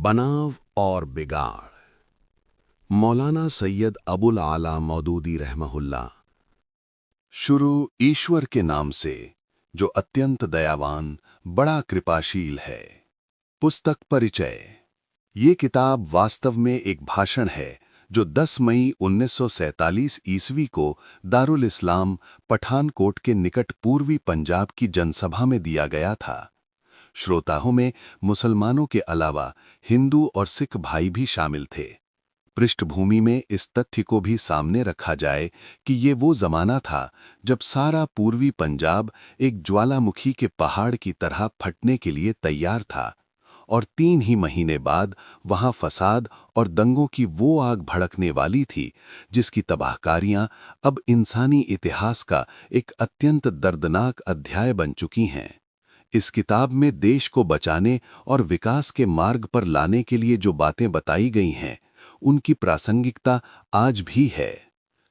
बनाव और बिगाड़। मौलाना सैयद अबुल आला मौदूदी रहमहुल्लाह। शुरू ईश्वर के नाम से जो अत्यंत दयावान, बड़ा कृपाशील है। पुस्तक परिचय। ये किताब वास्तव में एक भाषण है जो 10 मई 1947 ईस्वी को दारुल इस्लाम पठानकोट के निकट पूर्वी पंजाब की जनसभा में दिया गया था। श्रोताओं में मुसलमानों के अलावा हिंदू और सिख भाई भी शामिल थे। पृष्ठभूमि में इस तथ्य को भी सामने रखा जाए कि ये वो जमाना था जब सारा पूर्वी पंजाब एक ज्वालामुखी के पहाड़ की तरह फटने के लिए तैयार था और 3 ही महीने बाद वहां फसाद और दंगों की वो आग भड़कने वाली थी जिसकी तबाहकारियां अब इंसानी इतिहास का एक अत्यंत दर्दनाक अध्याय बन चुकी हैं। इस किताब में देश को बचाने और विकास के मार्ग पर लाने के लिए जो बातें बताई गई हैं, उनकी प्रासंगिकता आज भी है।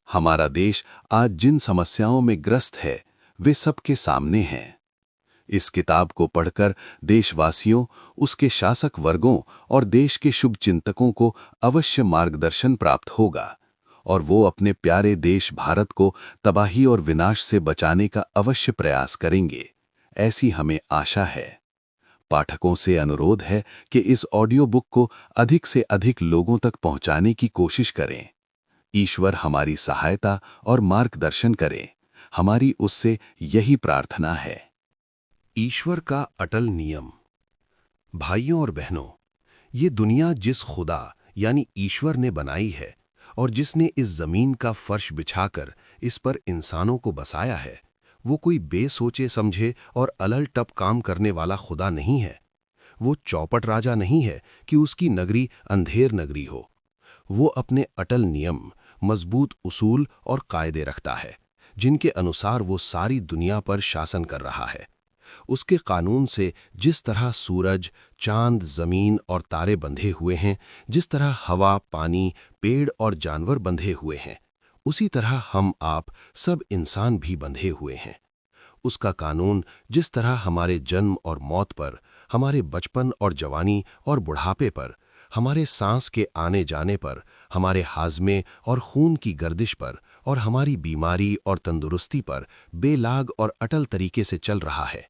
हमारा देश आज जिन समस्याओं में ग्रस्त है, वे सबके सामने हैं। इस किताब को पढ़कर देशवासियों, उसके शासक वर्गों और देश के शुभचिंतकों को अवश्य मार्गदर्शन प्राप्त होगा और वो अपने प्यारे देश भारत को तबाही और विनाश से बचाने का अवश्य प्रयास करेंगे, ऐसी हमें आशा है। पाठकों से अनुरोध है कि इस ऑडियो बुक को अधिक से अधिक लोगों तक पहुंचाने की कोशिश करें। ईश्वर हमारी सहायता और मार्गदर्शन करे, हमारी उससे यही प्रार्थना है। ईश्वर का अटल नियम। भाइयों और बहनों, ये दुनिया जिस खुदा यानी ईश्वर ने बनाई है और जिसने इस जमीन का फर्श बिछाकर इस पर इंसानों को बसाया है, वो कोई बेसोचे समझे और अलल टप काम करने वाला खुदा नहीं है। वो चौपट राजा नहीं है कि उसकी नगरी अंधेर नगरी हो। वो अपने अटल नियम, मजबूत उसूल और कायदे रखता है जिनके अनुसार वो सारी दुनिया पर शासन कर रहा है। उसके कानून से जिस तरह सूरज, चांद, जमीन और तारे बंधे हुए हैं, जिस तरह हवा, पानी, पेड़ और जानवर बंधे हुए हैं, उसी तरह हम आप सब इंसान भी बंधे हुए हैं। उसका कानून जिस तरह हमारे जन्म और मौत पर, हमारे बचपन और जवानी और बुढ़ापे पर, हमारे सांस के आने जाने पर, हमारे हाजमे और खून की गर्दिश पर और हमारी बीमारी और तंदुरुस्ती पर बेलाग और अटल तरीके से चल रहा है,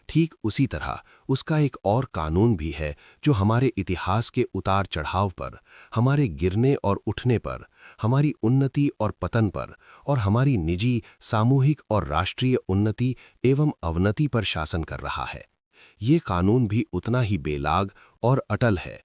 ठीक उसी तरह उसका एक और कानून भी है जो हमारे इतिहास के उतार चढ़ाव पर, हमारे गिरने और उठने पर, हमारी उन्नति और पतन पर और हमारी निजी, सामूहिक और राष्ट्रीय उन्नति एवं अवनति पर शासन कर रहा है। ये कानून भी उतना ही बेलाग और अटल है।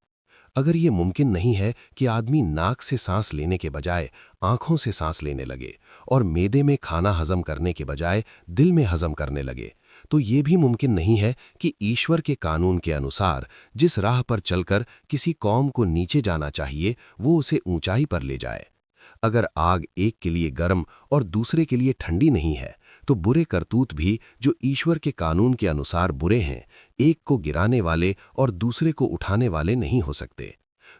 अगर ये मुमकिन नहीं है कि आदमी नाक से सांस लेने के बजाय आंखों से सांस लेने लगे और मैदे में खाना हजम करने के बजाय दिल में हजम करने लगे, तो ये भी मुमकिन नहीं है कि ईश्वर के कानून के अनुसार जिस राह पर चलकर किसी कौम को नीचे जाना चाहिए, वो उसे ऊंचाई पर ले जाए। अगर आग एक के लिए गर्म और दूसरे के लिए ठंडी नहीं है, तो बुरे करतूत भी जो ईश्वर के कानून के अनुसार बुरे हैं, एक को गिराने वाले और दूसरे को उठाने वाले नहीं हो सकते।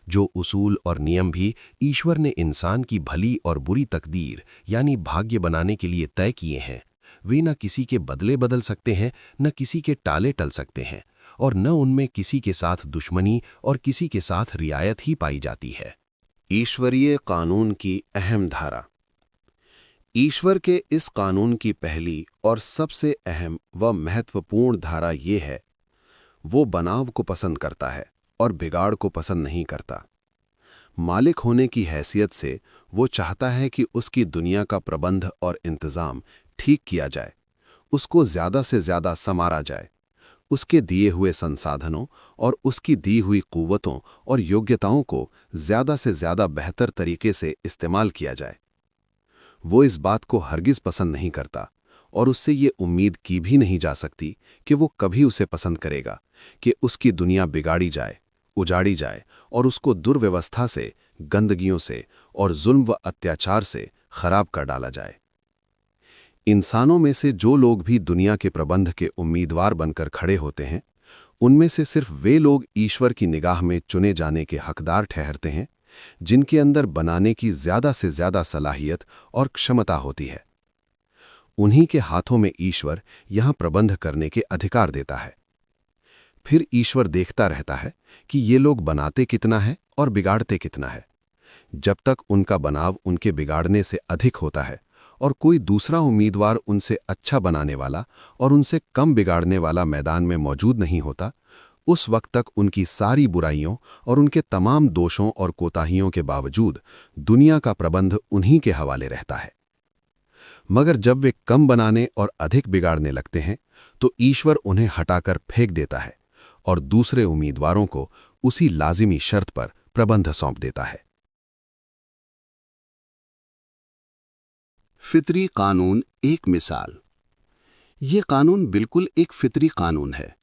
जो उसूल और नियम भी ईश्वर ने इंसान की भली और बुरी तकदीर यानी भाग्य बनाने के लिए तय किए हैं, वे न किसी के बदले बदल सकते हैं, न किसी के टाले टल सकते हैं और न उनमें किसी के साथ दुश्मनी और किसी के साथ रियायत ही पाई जाती है। ईश्वरीय कानून की अहम धारा। ईश्वर के इस कानून की पहली और सबसे अहम व महत्वपूर्ण धारा ये है, वो बनाव को पसंद करता है और बिगाड़ को पसंद नहीं करता। मालिक होने की हैसियत से वो चाहता है कि उसकी दुनिया का प्रबंध और इंतजाम ठीक किया जाए, उसको ज़्यादा से ज़्यादा संवारा जाए, उसके दिए हुए संसाधनों और उसकी दी हुई कुव्वतों और योग्यताओं को ज़्यादा से ज़्यादा बेहतर तरीके से इस्तेमाल किया जाए। वो इस बात को हरगिज़ पसंद नहीं करता और उससे ये उम्मीद की भी नहीं जा सकती कि वो कभी उसे पसंद करेगा कि उसकी दुनिया बिगाड़ी जाए, उजाड़ी जाए और उसको दुर्व्यवस्था से, गंदगियों से और जुल्म व अत्याचार से खराब कर डाला जाए। इंसानों में से जो लोग भी दुनिया के प्रबंध के उम्मीदवार बनकर खड़े होते हैं, उनमें से सिर्फ वे लोग ईश्वर की निगाह में चुने जाने के हकदार ठहरते हैं जिनके अंदर बनाने की ज़्यादा से ज़्यादा सलाहियत और क्षमता होती है। उन्हीं के हाथों में ईश्वर यहां प्रबंध करने के अधिकार देता है। फिर ईश्वर देखता रहता है कि ये लोग बनाते कितना है और बिगाड़ते कितना है। जब तक उनका बनाव उनके बिगाड़ने से अधिक होता है और कोई दूसरा उम्मीदवार उनसे अच्छा बनाने वाला और उनसे कम बिगाड़ने वाला मैदान में मौजूद नहीं होता, उस वक्त तक उनकी सारी बुराइयों और उनके तमाम दोषों और कोताहियों के बावजूद दुनिया का प्रबंध उन्हीं के हवाले रहता है। मगर जब वे कम बनाने और अधिक बिगाड़ने लगते हैं तो ईश्वर उन्हें हटाकर फेंक देता है और दूसरे उम्मीदवारों को उसी लाजिमी शर्त पर प्रबंध सौंप देता है। फितरी कानून एक मिसाल। ये कानून बिल्कुल एक फितरी कानून है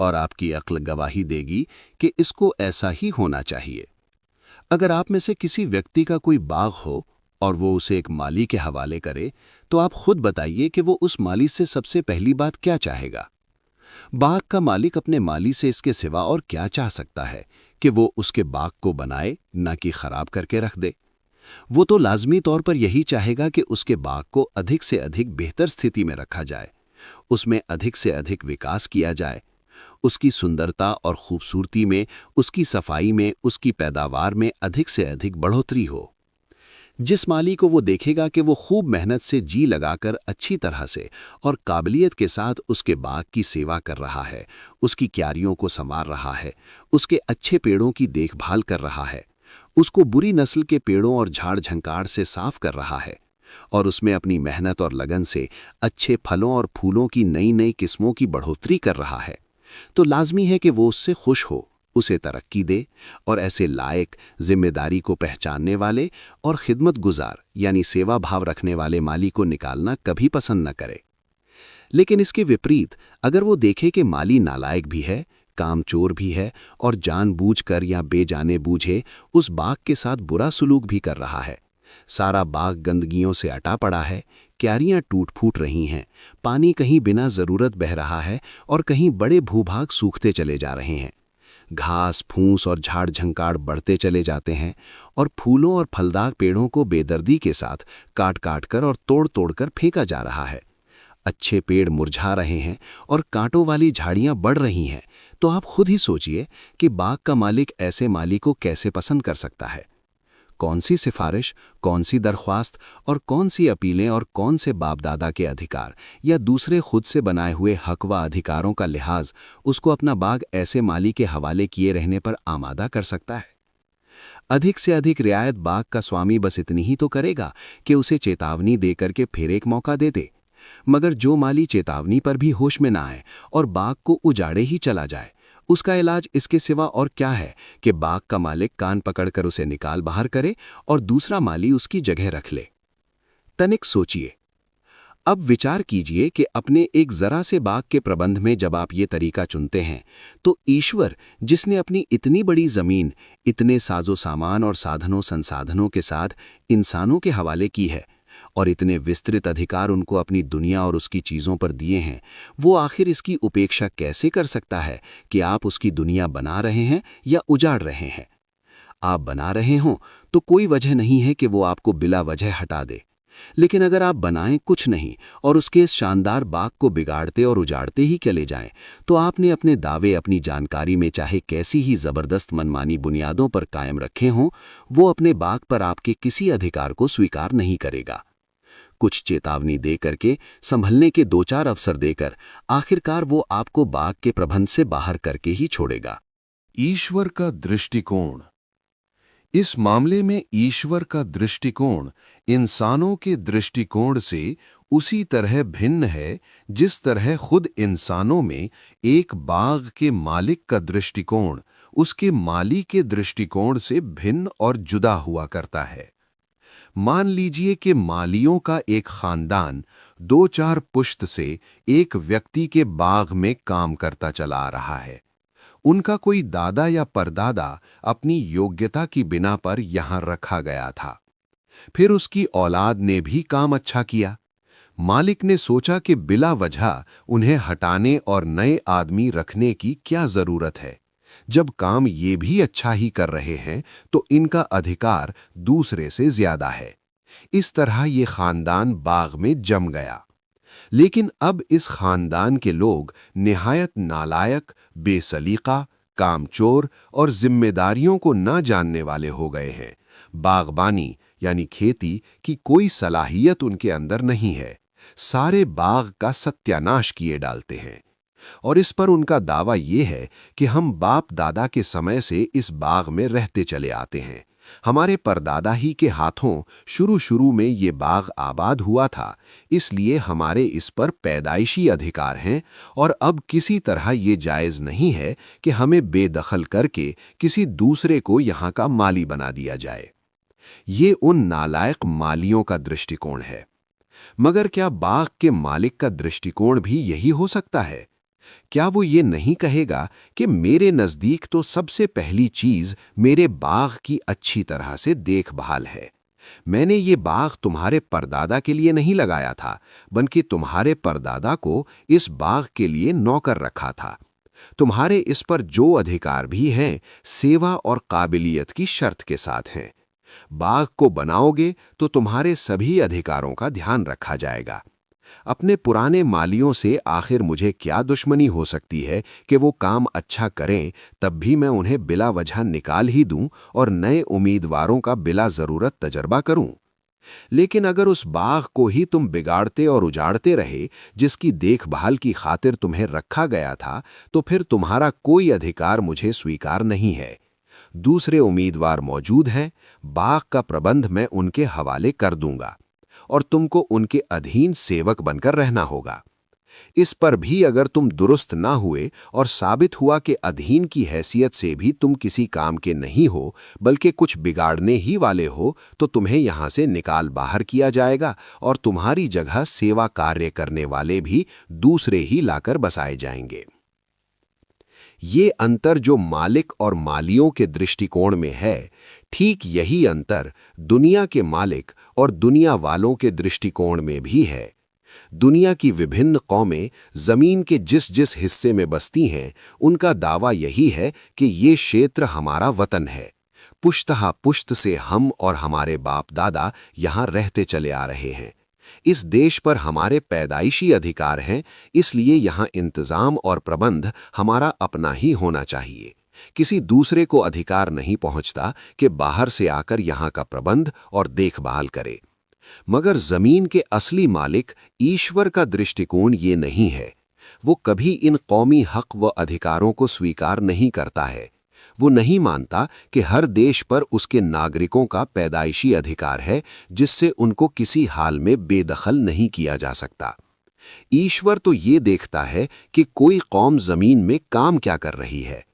और आपकी अक्ल गवाही देगी कि इसको ऐसा ही होना चाहिए। अगर आप में से किसी व्यक्ति का कोई बाग हो और वो उसे एक माली के हवाले करे, तो आप खुद बताइए कि वो उस माली से सबसे पहली बात क्या चाहेगा। बाग का मालिक अपने माली से इसके सिवा और क्या चाह सकता है कि वो उसके बाग को बनाए, ना कि खराब करके रख दे। वो तो लाजमी तौर पर यही चाहेगा कि उसके बाग को अधिक से अधिक बेहतर स्थिति में रखा जाए, उसमें अधिक से अधिक विकास किया जाए, उसकी सुंदरता और खूबसूरती में, उसकी सफाई में, उसकी पैदावार में अधिक से अधिक बढ़ोतरी हो। जिस माली को वो देखेगा कि वो खूब मेहनत से जी लगाकर अच्छी तरह से और काबिलियत के साथ उसके बाग की सेवा कर रहा है, उसकी क्यारियों को संवार रहा है, उसके अच्छे पेड़ों की देखभाल कर रहा है, उसको बुरी नस्ल के पेड़ों और झाड़ झंकार से साफ कर रहा है और उसमें अपनी मेहनत और लगन से अच्छे फलों और फूलों की नई नई किस्मों की बढ़ोतरी कर रहा है, तो लाजमी है कि वो उससे खुश हो, उसे तरक्की दे और ऐसे लायक, जिम्मेदारी को पहचानने वाले और खिदमत गुजार यानी सेवा भाव रखने वाले माली को निकालना कभी पसंद न करे। लेकिन इसके विपरीत अगर वो देखे कि माली नालायक भी है, कामचोर भी है और जानबूझकर या बेजाने बूझे उस बाग के साथ बुरा सुलूक भी कर रहा है, सारा बाग गंदगियों से अटा पड़ा है, क्यारियां टूट फूट रही हैं, पानी कहीं बिना जरूरत बह रहा है और कहीं बड़े भूभाग सूखते चले जा रहे हैं, घास फूस और झाड़ झंकाड़ बढ़ते चले जाते हैं और फूलों और फलदार पेड़ों को बेदर्दी के साथ काट काट कर और तोड़ तोड़ कर फेंका जा रहा है, अच्छे पेड़ मुरझा रहे हैं और कांटों वाली झाड़ियां बढ़ रही हैं, तो आप खुद ही सोचिए कि बाग का मालिक ऐसे माली को कैसे पसंद कर सकता है। कौन सी सिफारिश, कौन सी दरख्वास्त और कौन सी अपीलें और कौन से बाप दादा के अधिकार या दूसरे खुद से बनाए हुए हक व अधिकारों का लिहाज उसको अपना बाग ऐसे माली के हवाले किए रहने पर आमादा कर सकता है। अधिक से अधिक रियायत बाग का स्वामी बस इतनी ही तो करेगा कि उसे चेतावनी देकर के फिर एक मौका दे दे, मगर जो माली चेतावनी पर भी होश में ना आए और बाग को उजाड़े ही चला जाए, उसका इलाज इसके सिवा और क्या है कि बाग का मालिक कान पकड़कर उसे निकाल बाहर करे और दूसरा माली उसकी जगह रख ले। तनिक सोचिए, अब विचार कीजिए कि अपने एक जरा से बाग के प्रबंध में जब आप ये तरीका चुनते हैं, तो ईश्वर जिसने अपनी इतनी बड़ी जमीन, इतने साजो सामान और साधनों संसाधनों के साथ इंसानों के हवाले की है और इतने विस्तृत अधिकार उनको अपनी दुनिया और उसकी चीज़ों पर दिए हैं, वो आखिर इसकी उपेक्षा कैसे कर सकता है कि आप उसकी दुनिया बना रहे हैं या उजाड़ रहे हैं। आप बना रहे हों तो कोई वजह नहीं है कि वो आपको बिला वजह हटा दे, लेकिन अगर आप बनाएं कुछ नहीं और उसके इस शानदार बाग को बिगाड़ते और उजाड़ते ही चले जाएं, तो आपने अपने दावे अपनी जानकारी में चाहे कैसी ही ज़बरदस्त मनमानी बुनियादों पर कायम रखे हों, वो अपने बाग पर आपके किसी अधिकार को स्वीकार नहीं करेगा। कुछ चेतावनी दे करके, संभलने के दो चार अवसर देकर आखिरकार वो आपको बाग के प्रबंध से बाहर करके ही छोड़ेगा। ईश्वर का दृष्टिकोण। इस मामले में ईश्वर का दृष्टिकोण इंसानों के दृष्टिकोण से उसी तरह भिन्न है जिस तरह खुद इंसानों में एक बाग के मालिक का दृष्टिकोण उसके माली के दृष्टिकोण से भिन्न और जुदा हुआ करता है। मान लीजिए कि मालियों का एक खानदान दो चार पुश्त से एक व्यक्ति के बाग में काम करता चला आ रहा है। उनका कोई दादा या परदादा अपनी योग्यता की बिना पर यहां रखा गया था। फिर उसकी औलाद ने भी काम अच्छा किया। मालिक ने सोचा कि बिला वजह उन्हें हटाने और नए आदमी रखने की क्या जरूरत है। जब काम ये भी अच्छा ही कर रहे हैं तो इनका अधिकार दूसरे से ज्यादा है। इस तरह ये खानदान बाग में जम गया। लेकिन अब इस खानदान के लोग निहायत नालायक, बेसलीका, कामचोर और जिम्मेदारियों को न जानने वाले हो गए हैं। बागबानी यानी खेती की कोई सलाहियत उनके अंदर नहीं है। सारे बाग का सत्यानाश किए डालते हैं। और इस पर उनका दावा ये है कि हम बाप दादा के समय से इस बाग में रहते चले आते हैं। हमारे परदादा ही के हाथों शुरू में ये बाग आबाद हुआ था, इसलिए हमारे इस पर पैदाइशी अधिकार हैं और अब किसी तरह ये जायज़ नहीं है कि हमें बेदखल करके किसी दूसरे को यहाँ का माली बना दिया जाए। ये उन नालायक मालियों का दृष्टिकोण है। मगर क्या बाग के मालिक का दृष्टिकोण भी यही हो सकता है? क्या वो ये नहीं कहेगा कि मेरे नज़दीक तो सबसे पहली चीज़ मेरे बाग की अच्छी तरह से देखभाल है। मैंने ये बाग तुम्हारे परदादा के लिए नहीं लगाया था, बल्कि तुम्हारे परदादा को इस बाग के लिए नौकर रखा था। तुम्हारे इस पर जो अधिकार भी हैं, सेवा और काबिलियत की शर्त के साथ हैं। बाग को बनाओगे तो तुम्हारे सभी अधिकारों का ध्यान रखा जाएगा। अपने पुराने मालियों से आखिर मुझे क्या दुश्मनी हो सकती है कि वो काम अच्छा करें, तब भी मैं उन्हें बिला वजह निकाल ही दूं और नए उम्मीदवारों का बिला ज़रूरत तजर्बा करूं। लेकिन अगर उस बाग को ही तुम बिगाड़ते और उजाड़ते रहे जिसकी देखभाल की खातिर तुम्हें रखा गया था, तो फिर तुम्हारा कोई अधिकार मुझे स्वीकार नहीं है। दूसरे उम्मीदवार मौजूद हैं, बाग का प्रबंध मैं उनके हवाले कर दूंगा और तुमको उनके अधीन सेवक बनकर रहना होगा। इस पर भी अगर तुम दुरुस्त ना हुए और साबित हुआ कि अधीन की हैसियत से भी तुम किसी काम के नहीं हो, बल्कि कुछ बिगाड़ने ही वाले हो, तो तुम्हें यहां से निकाल बाहर किया जाएगा और तुम्हारी जगह सेवा कार्य करने वाले भी दूसरे ही लाकर बसाए जाएंगे। ये अंतर जो मालिक और मालियों के दृष्टिकोण में है, ठीक यही अंतर दुनिया के मालिक और दुनिया वालों के दृष्टिकोण में भी है। दुनिया की विभिन्न कौमें जमीन के जिस जिस हिस्से में बसती हैं, उनका दावा यही है कि ये क्षेत्र हमारा वतन है। पुश्तहा पुश्त से हम और हमारे बाप दादा यहाँ रहते चले आ रहे हैं। इस देश पर हमारे पैदाइशी अधिकार हैं, इसलिए यहाँ इंतजाम और प्रबंध हमारा अपना ही होना चाहिए। किसी दूसरे को अधिकार नहीं पहुंचता कि बाहर से आकर यहाँ का प्रबंध और देखभाल करे। मगर जमीन के असली मालिक ईश्वर का दृष्टिकोण ये नहीं है। वो कभी इन कौमी हक व अधिकारों को स्वीकार नहीं करता है। वो नहीं मानता कि हर देश पर उसके नागरिकों का पैदाइशी अधिकार है, जिससे उनको किसी हाल में बेदखल नहीं किया जा सकता। ईश्वर तो ये देखता है कि कोई कौम जमीन में काम क्या कर रही है।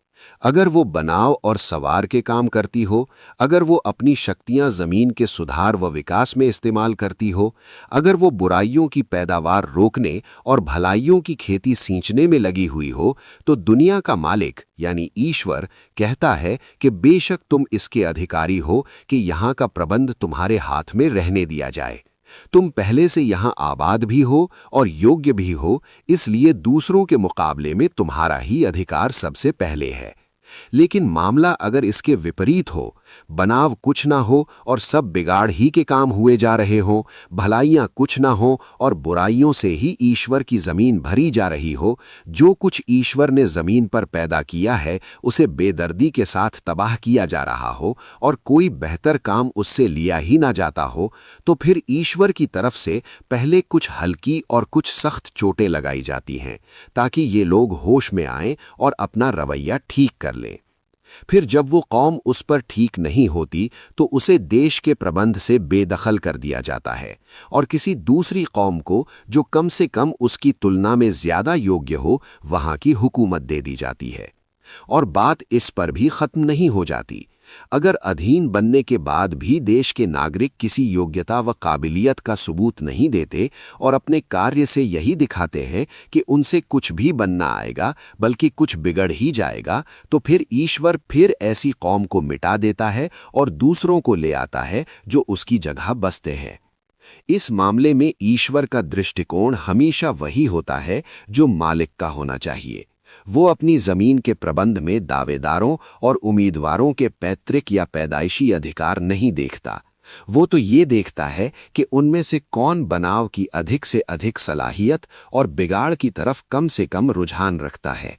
अगर वो बनाव और सवार के काम करती हो, अगर वो अपनी शक्तियां जमीन के सुधार व विकास में इस्तेमाल करती हो, अगर वो बुराइयों की पैदावार रोकने और भलाइयों की खेती सींचने में लगी हुई हो, तो दुनिया का मालिक यानी ईश्वर कहता है कि बेशक तुम इसके अधिकारी हो कि यहाँ का प्रबंध तुम्हारे हाथ में रहने दिया जाए। तुम पहले से यहाँ आबाद भी हो और योग्य भी हो, इसलिए दूसरों के मुकाबले में तुम्हारा ही अधिकार सबसे पहले है। लेकिन मामला अगर इसके विपरीत हो, बनाव कुछ ना हो और सब बिगाड़ ही के काम हुए जा रहे हों, भलाइयां कुछ ना हो और बुराइयों से ही ईश्वर की जमीन भरी जा रही हो, जो कुछ ईश्वर ने जमीन पर पैदा किया है उसे बेदर्दी के साथ तबाह किया जा रहा हो और कोई बेहतर काम उससे लिया ही ना जाता हो, तो फिर ईश्वर की तरफ से पहले कुछ हल्की और कुछ सख्त चोटें लगाई जाती हैं, ताकि ये लोग होश में आएं और अपना रवैया ठीक कर लें। फिर जब वो कौम उस पर ठीक नहीं होती, तो उसे देश के प्रबंध से बेदखल कर दिया जाता है और किसी दूसरी कौम को जो कम से कम उसकी तुलना में ज्यादा योग्य हो, वहां की हुकूमत दे दी जाती है। और बात इस पर भी खत्म नहीं हो जाती। अगर अधीन बनने के बाद भी देश के नागरिक किसी योग्यता व काबिलियत का सबूत नहीं देते और अपने कार्य से यही दिखाते हैं कि उनसे कुछ भी बनना आएगा बल्कि कुछ बिगड़ ही जाएगा, तो फिर ईश्वर फिर ऐसी कौम को मिटा देता है और दूसरों को ले आता है जो उसकी जगह बसते हैं। इस मामले में ईश्वर का दृष्टिकोण हमेशा वही होता है जो मालिक का होना चाहिए। वो अपनी जमीन के प्रबंध में दावेदारों और उम्मीदवारों के पैतृक या पैदाइशी अधिकार नहीं देखता। वो तो ये देखता है कि उनमें से कौन बनाव की अधिक से अधिक सलाहियत और बिगाड़ की तरफ कम से कम रुझान रखता है।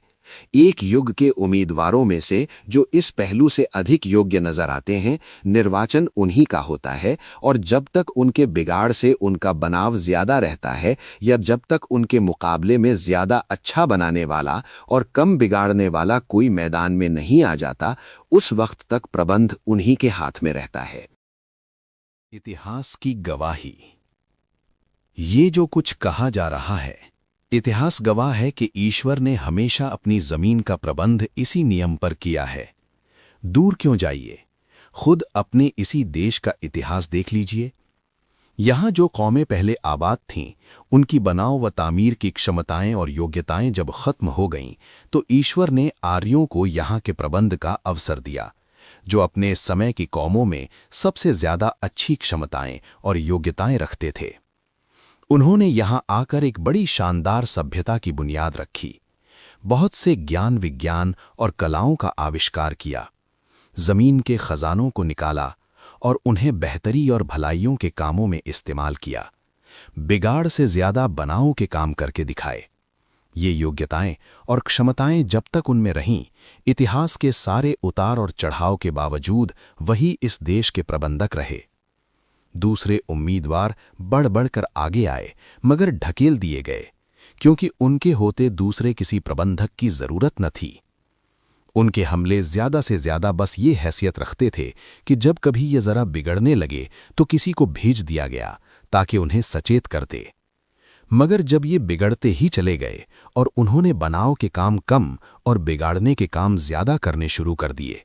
एक युग के उम्मीदवारों में से जो इस पहलू से अधिक योग्य नजर आते हैं, निर्वाचन उन्हीं का होता है। और जब तक उनके बिगाड़ से उनका बनाव ज्यादा रहता है या जब तक उनके मुकाबले में ज्यादा अच्छा बनाने वाला और कम बिगाड़ने वाला कोई मैदान में नहीं आ जाता, उस वक्त तक प्रबंध उन्हीं के हाथ में रहता है। इतिहास की गवाही। ये जो कुछ कहा जा रहा है, इतिहास गवाह है कि ईश्वर ने हमेशा अपनी जमीन का प्रबंध इसी नियम पर किया है। दूर क्यों जाइए, खुद अपने इसी देश का इतिहास देख लीजिए। यहां जो कौमें पहले आबाद थीं, उनकी बनाव व तामीर की क्षमताएं और योग्यताएं जब खत्म हो गईं, तो ईश्वर ने आर्यों को यहां के प्रबंध का अवसर दिया, जो अपने समय की कौमों में सबसे ज्यादा अच्छी क्षमताएं और योग्यताएं रखते थे। उन्होंने यहां आकर एक बड़ी शानदार सभ्यता की बुनियाद रखी, बहुत से ज्ञान विज्ञान और कलाओं का आविष्कार किया, जमीन के खजानों को निकाला और उन्हें बेहतरी और भलाइयों के कामों में इस्तेमाल किया, बिगाड़ से ज्यादा बनाओं के काम करके दिखाए। ये योग्यताएं और क्षमताएं जब तक उनमें रहीं, इतिहास के सारे उतार और चढ़ाव के बावजूद वही इस देश के प्रबंधक रहे। दूसरे उम्मीदवार बढ़ बढ़कर आगे आए, मगर ढकेल दिए गए, क्योंकि उनके होते दूसरे किसी प्रबंधक की जरूरत न थी। उनके हमले ज्यादा से ज्यादा बस ये हैसियत रखते थे कि जब कभी ये जरा बिगड़ने लगे तो किसी को भेज दिया गया ताकि उन्हें सचेत कर दे। मगर जब ये बिगड़ते ही चले गए और उन्होंने बनाव के काम कम और बिगाड़ने के काम ज्यादा करने शुरू कर दिए,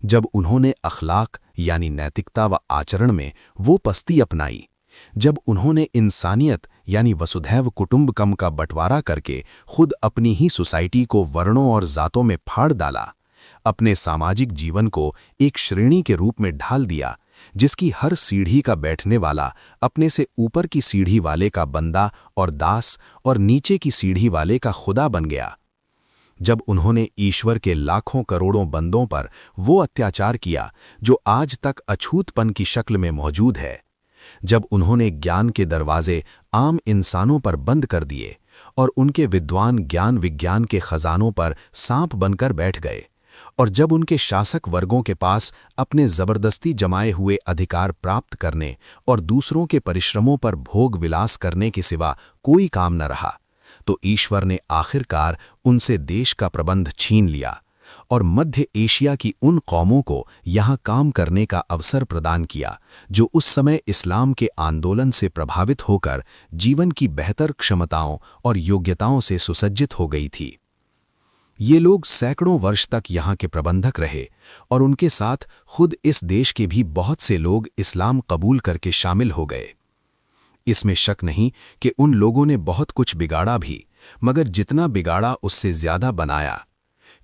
जब उन्होंने अखलाक यानी नैतिकता व आचरण में वो पस्ती अपनाई, जब उन्होंने इंसानियत यानी वसुधैव कुटुंबकम का बंटवारा करके खुद अपनी ही सोसाइटी को वर्णों और जातों में फाड़ डाला, अपने सामाजिक जीवन को एक श्रेणी के रूप में ढाल दिया जिसकी हर सीढ़ी का बैठने वाला अपने से ऊपर की सीढ़ी वाले का बंदा और दास और नीचे की सीढ़ी वाले का खुदा बन गया, जब उन्होंने ईश्वर के लाखों करोड़ों बंदों पर वो अत्याचार किया जो आज तक अछूतपन की शक्ल में मौजूद है, जब उन्होंने ज्ञान के दरवाजे आम इंसानों पर बंद कर दिए और उनके विद्वान ज्ञान विज्ञान के खजानों पर सांप बनकर बैठ गए, और जब उनके शासक वर्गों के पास अपने जबरदस्ती जमाए हुए अधिकार प्राप्त करने और दूसरों के परिश्रमों पर भोग विलास करने के सिवा कोई काम न रहा, तो ईश्वर ने आखिरकार उनसे देश का प्रबंध छीन लिया और मध्य एशिया की उन कौमों को यहाँ काम करने का अवसर प्रदान किया जो उस समय इस्लाम के आंदोलन से प्रभावित होकर जीवन की बेहतर क्षमताओं और योग्यताओं से सुसज्जित हो गई थी। ये लोग सैकड़ों वर्ष तक यहाँ के प्रबंधक रहे और उनके साथ खुद इस देश के भी बहुत से लोग इस्लाम कबूल करके शामिल हो गए। इसमें शक नहीं कि उन लोगों ने बहुत कुछ बिगाड़ा भी, मगर जितना बिगाड़ा उससे ज्यादा बनाया।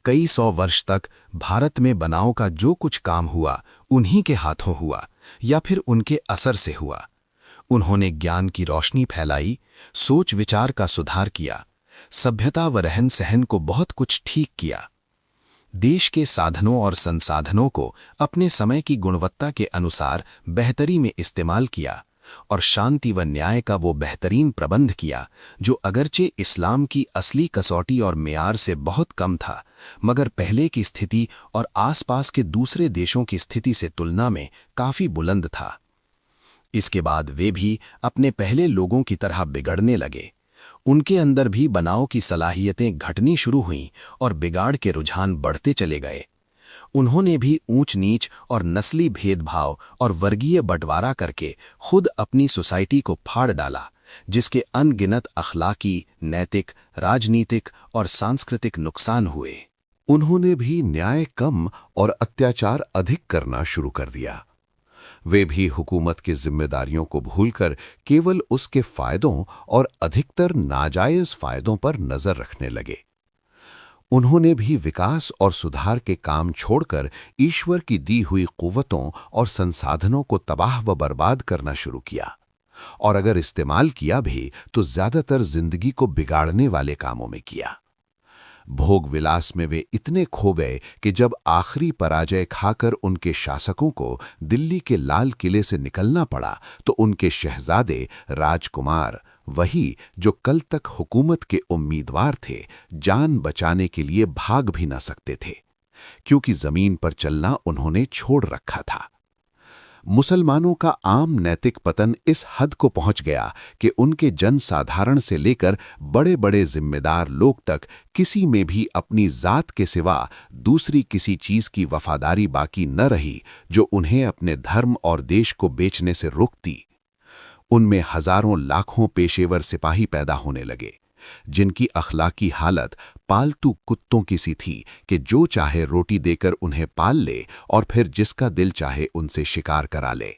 कई सौ वर्ष तक भारत में बनाव का जो कुछ काम हुआ उन्हीं के हाथों हुआ या फिर उनके असर से हुआ। उन्होंने ज्ञान की रोशनी फैलाई, सोच विचार का सुधार किया, सभ्यता व रहन सहन को बहुत कुछ ठीक किया, देश के साधनों और संसाधनों को अपने समय की गुणवत्ता के अनुसार बेहतरी में इस्तेमाल किया और शांति व न्याय का वो बेहतरीन प्रबंध किया जो अगरचे इस्लाम की असली कसौटी और मेयार से बहुत कम था, मगर पहले की स्थिति और आसपास के दूसरे देशों की स्थिति से तुलना में काफी बुलंद था। इसके बाद वे भी अपने पहले लोगों की तरह बिगड़ने लगे। उनके अंदर भी बनाव की सलाहियतें घटनी शुरू हुईं और बिगाड़ के रुझान बढ़ते चले गए। उन्होंने भी ऊंच नीच और नस्ली भेदभाव और वर्गीय बंटवारा करके खुद अपनी सोसाइटी को फाड़ डाला, जिसके अनगिनत अखलाकी, नैतिक, राजनीतिक और सांस्कृतिक नुकसान हुए। उन्होंने भी न्याय कम और अत्याचार अधिक करना शुरू कर दिया। वे भी हुकूमत की जिम्मेदारियों को भूलकर केवल उसके फायदों और अधिकतर नाजायज फायदों पर नजर रखने लगे। उन्होंने भी विकास और सुधार के काम छोड़कर ईश्वर की दी हुई कुव्वतों और संसाधनों को तबाह व बर्बाद करना शुरू किया, और अगर इस्तेमाल किया भी तो ज्यादातर जिंदगी को बिगाड़ने वाले कामों में किया। भोग विलास में वे इतने खो गए कि जब आखिरी पराजय खाकर उनके शासकों को दिल्ली के लाल किले से निकलना पड़ा तो उनके शहजादे राजकुमार, वही जो कल तक हुकूमत के उम्मीदवार थे, जान बचाने के लिए भाग भी न सकते थे, क्योंकि जमीन पर चलना उन्होंने छोड़ रखा था। मुसलमानों का आम नैतिक पतन इस हद को पहुंच गया कि उनके जनसाधारण से लेकर बड़े बड़े जिम्मेदार लोग तक किसी में भी अपनी जात के सिवा दूसरी किसी चीज की वफादारी बाकी न रही जो उन्हें अपने धर्म और देश को बेचने से रोकती। उनमें हजारों लाखों पेशेवर सिपाही पैदा होने लगे, जिनकी अखलाकी हालत पालतू कुत्तों की सी थी कि जो चाहे रोटी देकर उन्हें पाल ले और फिर जिसका दिल चाहे उनसे शिकार करा ले।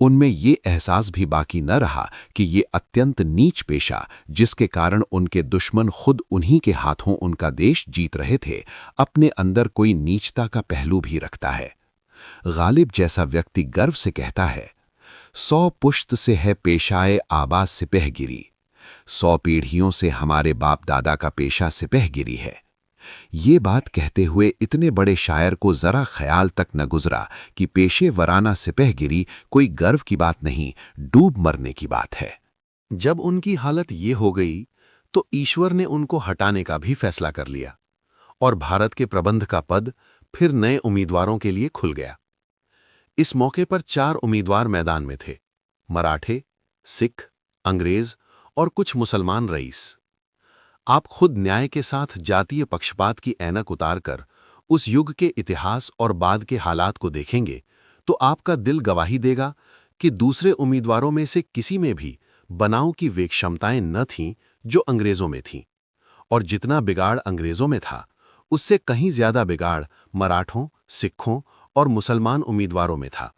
उनमें ये एहसास भी बाकी न रहा कि ये अत्यंत नीच पेशा, जिसके कारण उनके दुश्मन खुद उन्हीं के हाथों उनका देश जीत रहे थे, अपने अंदर कोई नीचता का पहलू भी रखता है। गालिब जैसा व्यक्ति गर्व से कहता है, 100 पुश्त से है पेशाए आबाद सिपहगिरी, 100 पीढ़ियों से हमारे बाप दादा का पेशा सिपहगिरी है। ये बात कहते हुए इतने बड़े शायर को जरा ख्याल तक न गुजरा कि पेशे वराना सिपहगिरी कोई गर्व की बात नहीं, डूब मरने की बात है। जब उनकी हालत ये हो गई तो ईश्वर ने उनको हटाने का भी फैसला कर लिया और भारत के प्रबंध का पद फिर नए उम्मीदवारों के लिए खुल गया। इस मौके पर 4 उम्मीदवार मैदान में थे, मराठे, सिख, अंग्रेज और कुछ मुसलमान रईस। आप खुद न्याय के साथ जातीय पक्षपात की ऐनक उतारकर उस युग के इतिहास और बाद के हालात को देखेंगे तो आपका दिल गवाही देगा कि दूसरे उम्मीदवारों में से किसी में भी बनाव की वे क्षमताएं न थीं जो अंग्रेजों में थीं, और जितना बिगाड़ अंग्रेजों में था उससे कहीं ज्यादा बिगाड़ मराठों, सिखों और मुसलमान उम्मीदवारों में था।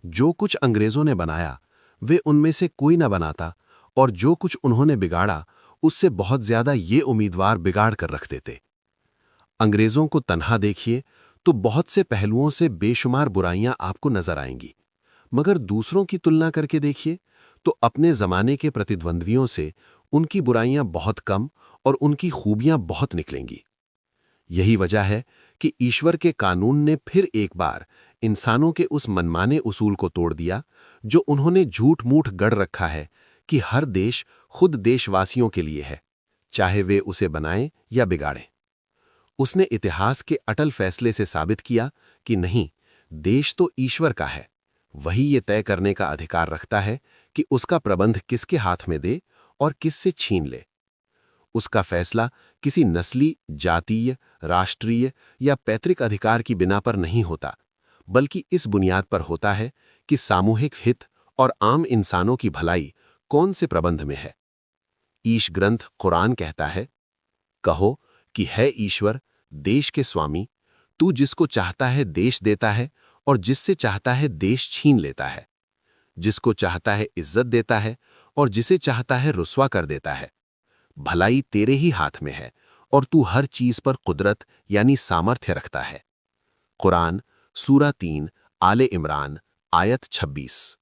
जो कुछ अंग्रेजों ने बनाया वे उनमें से कोई न बनाता, और जो कुछ उन्होंने बिगाड़ा उससे बहुत ज्यादा ये उम्मीदवार बिगाड़ कर रख देते। अंग्रेजों को तन्हा देखिए तो बहुत से पहलुओं से बेशुमार बुराइयां आपको नजर आएंगी, मगर दूसरों की तुलना करके देखिए तो अपने जमाने के प्रतिद्वंद्वियों से उनकी बुराइयां बहुत कम और उनकी खूबियां बहुत निकलेंगी। यही वजह है कि ईश्वर के कानून ने फिर एक बार इंसानों के उस मनमाने उसूल को तोड़ दिया जो उन्होंने झूठ मूठ गढ़ रखा है कि हर देश खुद देशवासियों के लिए है, चाहे वे उसे बनाएं या बिगाड़ें। उसने इतिहास के अटल फैसले से साबित किया कि नहीं, देश तो ईश्वर का है, वही ये तय करने का अधिकार रखता है कि उसका प्रबंध किसके हाथ में दे और किससे छीन ले। उसका फैसला किसी नस्ली, जातीय, राष्ट्रीय या पैतृक अधिकार की बिना पर नहीं होता, बल्कि इस बुनियाद पर होता है कि सामूहिक हित और आम इंसानों की भलाई कौन से प्रबंध में है। ईश ग्रंथ कुरान कहता है, कहो कि है ईश्वर, देश के स्वामी, तू जिसको चाहता है देश देता है और जिससे चाहता है देश छीन लेता है, जिसको चाहता है इज्जत देता है और जिसे चाहता है रुस्वा कर देता है। भलाई तेरे ही हाथ में है और तू हर चीज पर कुदरत यानी सामर्थ्य रखता है। कुरान सूरा 3 आले इमरान आयत 26।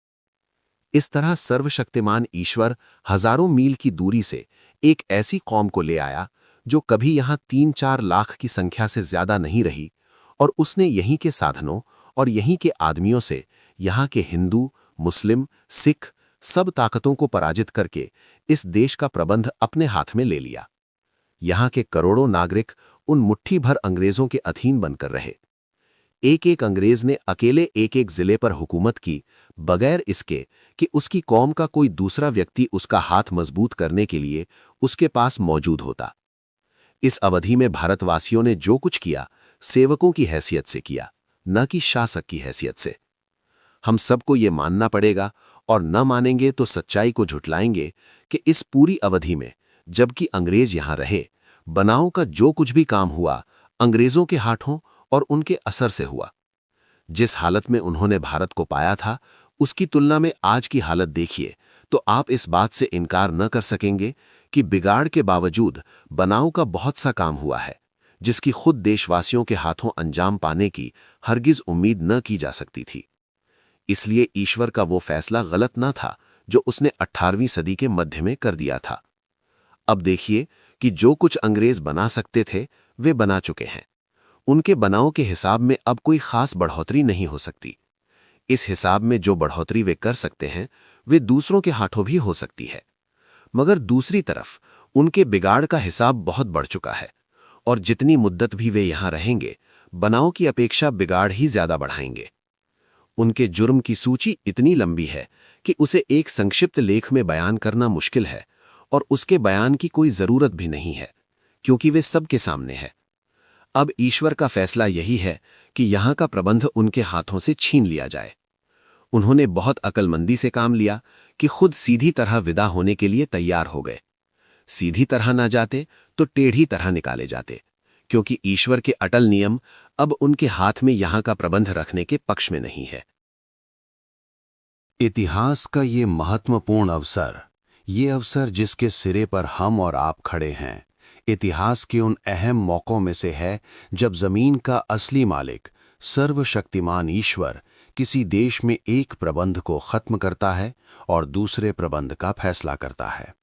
इस तरह सर्वशक्तिमान ईश्वर हजारों मील की दूरी से एक ऐसी कौम को ले आया जो कभी यहां 3-4 लाख की संख्या से ज्यादा नहीं रही, और उसने यहीं के साधनों और यहीं के आदमियों से यहां के हिंदू, मुस्लिम, सिख सब ताकतों को पराजित करके इस देश का प्रबंध अपने हाथ में ले लिया। यहां के करोड़ों नागरिक उन मुट्ठी भर अंग्रेजों के अधीन बनकर रहे। एक एक अंग्रेज ने अकेले एक एक जिले पर हुकूमत की, बगैर इसके कि उसकी कौम का कोई दूसरा व्यक्ति उसका हाथ मजबूत करने के लिए उसके पास मौजूद होता। इस अवधि में भारतवासियों ने जो कुछ किया सेवकों की हैसियत से किया, न कि शासक की हैसियत से। हम सबको ये मानना पड़ेगा, और न मानेंगे तो सच्चाई को झुटलाएंगे कि इस पूरी अवधि में जबकि अंग्रेज यहां रहे, बनाव का जो कुछ भी काम हुआ अंग्रेजों के हाथों और उनके असर से हुआ। जिस हालत में उन्होंने भारत को पाया था उसकी तुलना में आज की हालत देखिए तो आप इस बात से इनकार न कर सकेंगे कि बिगाड़ के बावजूद बनाव का बहुत सा काम हुआ है जिसकी खुद देशवासियों के हाथों अंजाम पाने की हरगिज उम्मीद न की जा सकती थी। इसलिए ईश्वर का वो फैसला गलत न था जो उसने 18वीं सदी के मध्य में कर दिया था। अब देखिए कि जो कुछ अंग्रेज बना सकते थे वे बना चुके हैं। उनके बनाव के हिसाब में अब कोई खास बढ़ोतरी नहीं हो सकती। इस हिसाब में जो बढ़ोतरी वे कर सकते हैं वे दूसरों के हाथों भी हो सकती है। मगर दूसरी तरफ उनके बिगाड़ का हिसाब बहुत बढ़ चुका है और जितनी मुद्दत भी वे यहां रहेंगे बनाव की अपेक्षा बिगाड़ ही ज्यादा बढ़ाएंगे। उनके जुर्म की सूची इतनी लंबी है कि उसे एक संक्षिप्त लेख में बयान करना मुश्किल है और उसके बयान की कोई जरूरत भी नहीं है क्योंकि वे सबके सामने है। अब ईश्वर का फैसला यही है कि यहां का प्रबंध उनके हाथों से छीन लिया जाए। उन्होंने बहुत अक्लमंदी से काम लिया कि खुद सीधी तरह विदा होने के लिए तैयार हो गए। सीधी तरह ना जाते तो टेढ़ी तरह निकाले जाते, क्योंकि ईश्वर के अटल नियम अब उनके हाथ में यहां का प्रबंध रखने के पक्ष में नहीं है। इतिहास का ये महत्वपूर्ण अवसर, ये अवसर जिसके सिरे पर हम और आप खड़े हैं, इतिहास के उन अहम मौकों में से है जब जमीन का असली मालिक सर्वशक्तिमान ईश्वर किसी देश में एक प्रबंध को खत्म करता है और दूसरे प्रबंध का फैसला करता है।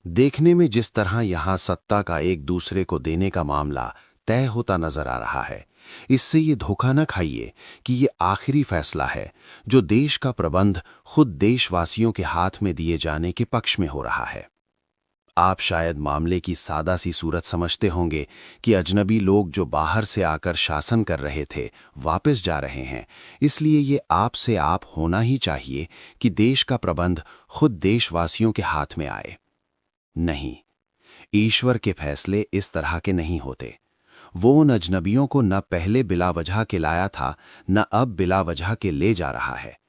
देखने में जिस तरह यहां सत्ता का एक दूसरे को देने का मामला तय होता नजर आ रहा है, इससे ये धोखा न खाइए कि ये आखिरी फैसला है जो देश का प्रबंध खुद देशवासियों के हाथ में दिए जाने के पक्ष में हो रहा है। आप शायद मामले की सादा सी सूरत समझते होंगे कि अजनबी लोग जो बाहर से आकर शासन कर रहे थे वापस जा रहे हैं, इसलिए ये आपसे आप होना ही चाहिए कि देश का प्रबंध खुद देशवासियों के हाथ में आए। नहीं, ईश्वर के फैसले इस तरह के नहीं होते। वो उन अजनबियों को न पहले बिला वजह के लाया था, न अब बिला वजह के ले जा रहा है।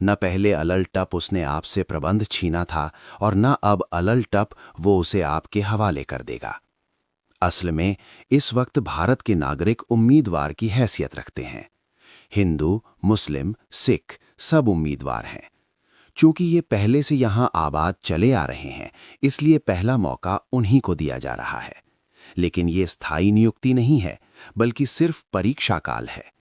न पहले अलल टप उसने आपसे प्रबंध छीना था और न अब अलल टप वो उसे आपके हवाले कर देगा। असल में इस वक्त भारत के नागरिक उम्मीदवार की हैसियत रखते हैं। हिंदू, मुस्लिम, सिख सब उम्मीदवार हैं। चूंकि ये पहले से यहां आबाद चले आ रहे हैं, इसलिए पहला मौका उन्हीं को दिया जा रहा है। लेकिन ये स्थायी नियुक्ति नहीं है, बल्कि सिर्फ परीक्षा काल है।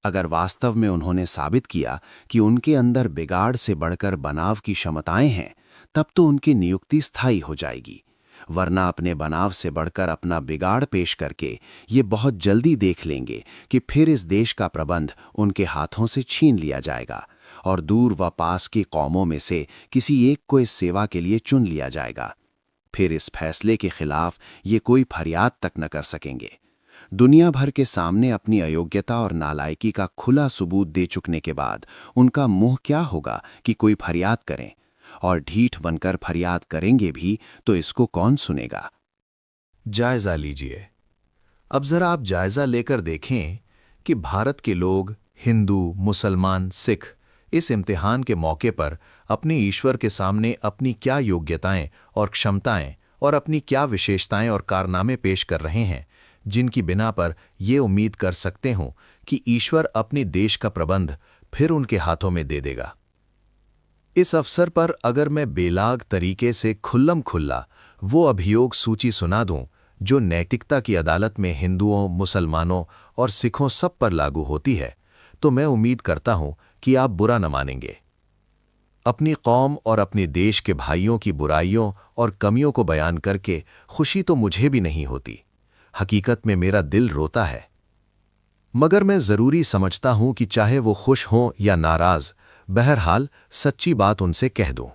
अगर वास्तव में उन्होंने साबित किया कि उनके अंदर बिगाड़ से बढ़कर बनाव की क्षमताएं हैं, तब तो उनकी नियुक्ति स्थायी हो जाएगी। वरना अपने बनाव से बढ़कर अपना बिगाड़ पेश करके ये बहुत जल्दी देख लेंगे कि फिर इस देश का प्रबंध उनके हाथों से छीन लिया जाएगा और दूर व पास की कौमों में से किसी एक को इस सेवा के लिए चुन लिया जाएगा। फिर इस फैसले के खिलाफ ये कोई फरियाद तक न कर सकेंगे। दुनिया भर के सामने अपनी अयोग्यता और नालायकी का खुला सबूत दे चुकने के बाद उनका मुंह क्या होगा कि कोई फरियाद करें, और ढीठ बनकर फरियाद करेंगे भी तो इसको कौन सुनेगा। जायजा लीजिए। अब जरा आप जायजा लेकर देखें कि भारत के लोग, हिंदू, मुसलमान, सिख इस इम्तिहान के मौके पर अपने ईश्वर के सामने अपनी क्या योग्यताएं और क्षमताएं और अपनी क्या विशेषताएं और कारनामे पेश कर रहे हैं, जिनकी बिना पर ये उम्मीद कर सकते हों कि ईश्वर अपने देश का प्रबंध फिर उनके हाथों में दे देगा। इस अवसर पर अगर मैं बेलाग तरीके से खुल्लम खुल्ला वो अभियोग सूची सुना दूं जो नैतिकता की अदालत में हिंदुओं, मुसलमानों और सिखों सब पर लागू होती है, तो मैं उम्मीद करता हूं कि आप बुरा न मानेंगे। अपनी कौम और अपने देश के भाइयों की बुराइयों और कमियों को बयान करके खुशी तो मुझे भी नहीं होती। हकीकत में मेरा दिल रोता है। मगर मैं जरूरी समझता हूं कि चाहे वो खुश हों या नाराज, बहरहाल सच्ची बात उनसे कह दूं,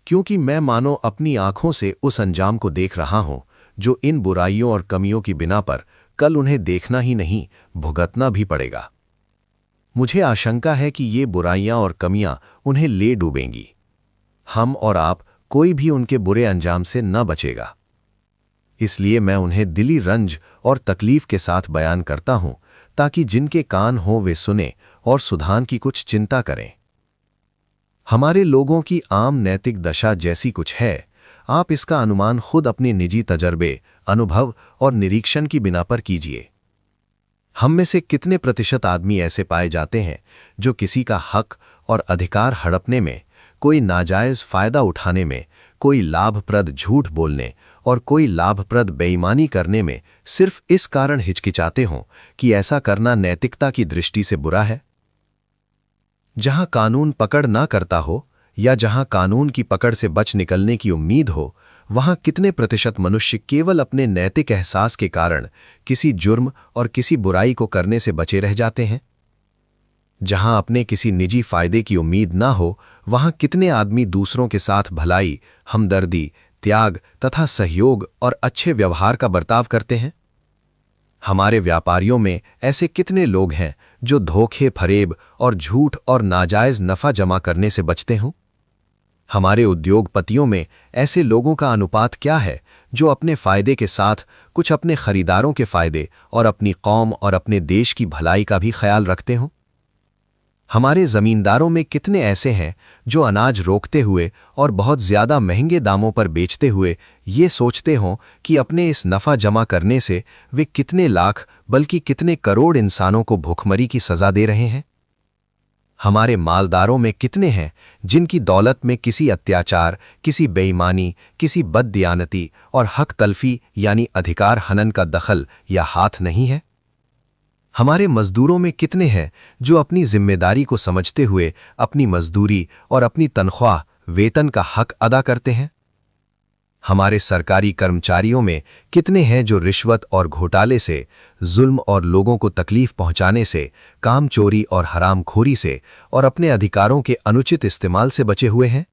क्योंकि मैं मानो अपनी आंखों से उस अंजाम को देख रहा हूं जो इन बुराइयों और कमियों की बिना पर कल उन्हें देखना ही नहीं, भुगतना भी पड़ेगा। मुझे आशंका है कि ये बुराइयां और कमियां उन्हें ले डूबेंगी। हम और आप कोई भी उनके बुरे अंजाम से न बचेगा। इसलिए मैं उन्हें दिली रंज और तकलीफ के साथ बयान करता हूं, ताकि जिनके कान हो वे सुने और सुधार की कुछ चिंता करें। हमारे लोगों की आम नैतिक दशा जैसी कुछ है, आप इसका अनुमान खुद अपने निजी तजर्बे, अनुभव और निरीक्षण की बिना पर कीजिए। हम में से कितने प्रतिशत आदमी ऐसे पाए जाते हैं जो किसी का हक और अधिकार हड़पने में, कोई नाजायज फायदा उठाने में, कोई लाभप्रद झूठ बोलने और कोई लाभप्रद बेईमानी करने में सिर्फ इस कारण हिचकिचाते हों कि ऐसा करना नैतिकता की दृष्टि से बुरा है। जहां कानून पकड़ ना करता हो या जहां कानून की पकड़ से बच निकलने की उम्मीद हो, वहां कितने प्रतिशत मनुष्य केवल अपने नैतिक एहसास के कारण किसी जुर्म और किसी बुराई को करने से बचे रह जाते हैं? जहां अपने किसी निजी फायदे की उम्मीद ना हो, वहां कितने आदमी दूसरों के साथ भलाई, हमदर्दी, त्याग तथा सहयोग और अच्छे व्यवहार का बर्ताव करते हैं? हमारे व्यापारियों में ऐसे कितने लोग हैं जो धोखे, फरेब और झूठ और नाजायज नफा जमा करने से बचते हों? हमारे उद्योगपतियों में ऐसे लोगों का अनुपात क्या है जो अपने फायदे के साथ कुछ अपने खरीदारों के फायदे और अपनी कौम और अपने देश की भलाई का भी ख्याल रखते हों? हमारे जमींदारों में कितने ऐसे हैं जो अनाज रोकते हुए और बहुत ज्यादा महंगे दामों पर बेचते हुए ये सोचते हों कि अपने इस नफा जमा करने से वे कितने लाख बल्कि कितने करोड़ इंसानों को भूखमरी की सजा दे रहे हैं? हमारे मालदारों में कितने हैं जिनकी दौलत में किसी अत्याचार, किसी बेईमानी, किसी बददियानती और हक तलफी यानी अधिकार हनन का दखल या हाथ नहीं है? हमारे मजदूरों में कितने हैं जो अपनी जिम्मेदारी को समझते हुए अपनी मजदूरी और अपनी तनख्वाह, वेतन का हक अदा करते हैं? हमारे सरकारी कर्मचारियों में कितने हैं जो रिश्वत और घोटाले से, जुल्म और लोगों को तकलीफ पहुंचाने से, काम चोरी और हरामखोरी से और अपने अधिकारों के अनुचित इस्तेमाल से बचे हुए हैं?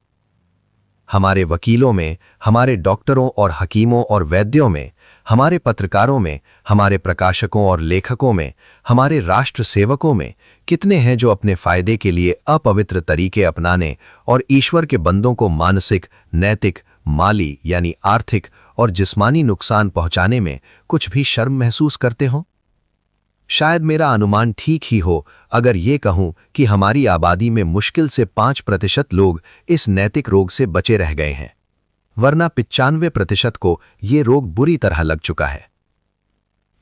हमारे वकीलों में, हमारे डॉक्टरों और हकीमों और वैद्यों में, हमारे पत्रकारों में, हमारे प्रकाशकों और लेखकों में, हमारे राष्ट्र सेवकों में कितने हैं जो अपने फायदे के लिए अपवित्र तरीके अपनाने और ईश्वर के बंदों को मानसिक, नैतिक, माली यानी आर्थिक और जिस्मानी नुकसान पहुंचाने में कुछ भी शर्म महसूस करते हों? शायद मेरा अनुमान ठीक ही हो अगर ये कहूं कि हमारी आबादी में मुश्किल से 5% लोग इस नैतिक रोग से बचे रह गए हैं, वरना 95% को ये रोग बुरी तरह लग चुका है।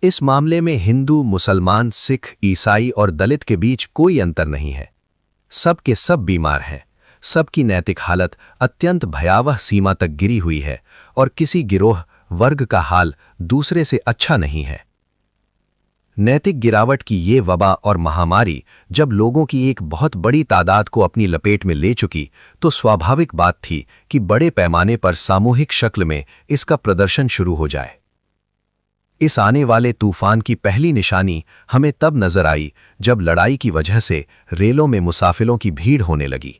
इस मामले में हिंदू, मुसलमान, सिख, ईसाई और दलित के बीच कोई अंतर नहीं है। सब के सब बीमार हैं, सबकी नैतिक हालत अत्यंत भयावह सीमा तक गिरी हुई है और किसी गिरोह, वर्ग का हाल दूसरे से अच्छा नहीं है। नैतिक गिरावट की ये वबा और महामारी जब लोगों की एक बहुत बड़ी तादाद को अपनी लपेट में ले चुकी, तो स्वाभाविक बात थी कि बड़े पैमाने पर सामूहिक शक्ल में इसका प्रदर्शन शुरू हो जाए। इस आने वाले तूफान की पहली निशानी हमें तब नजर आई जब लड़ाई की वजह से रेलों में मुसाफिरों की भीड़ होने लगी।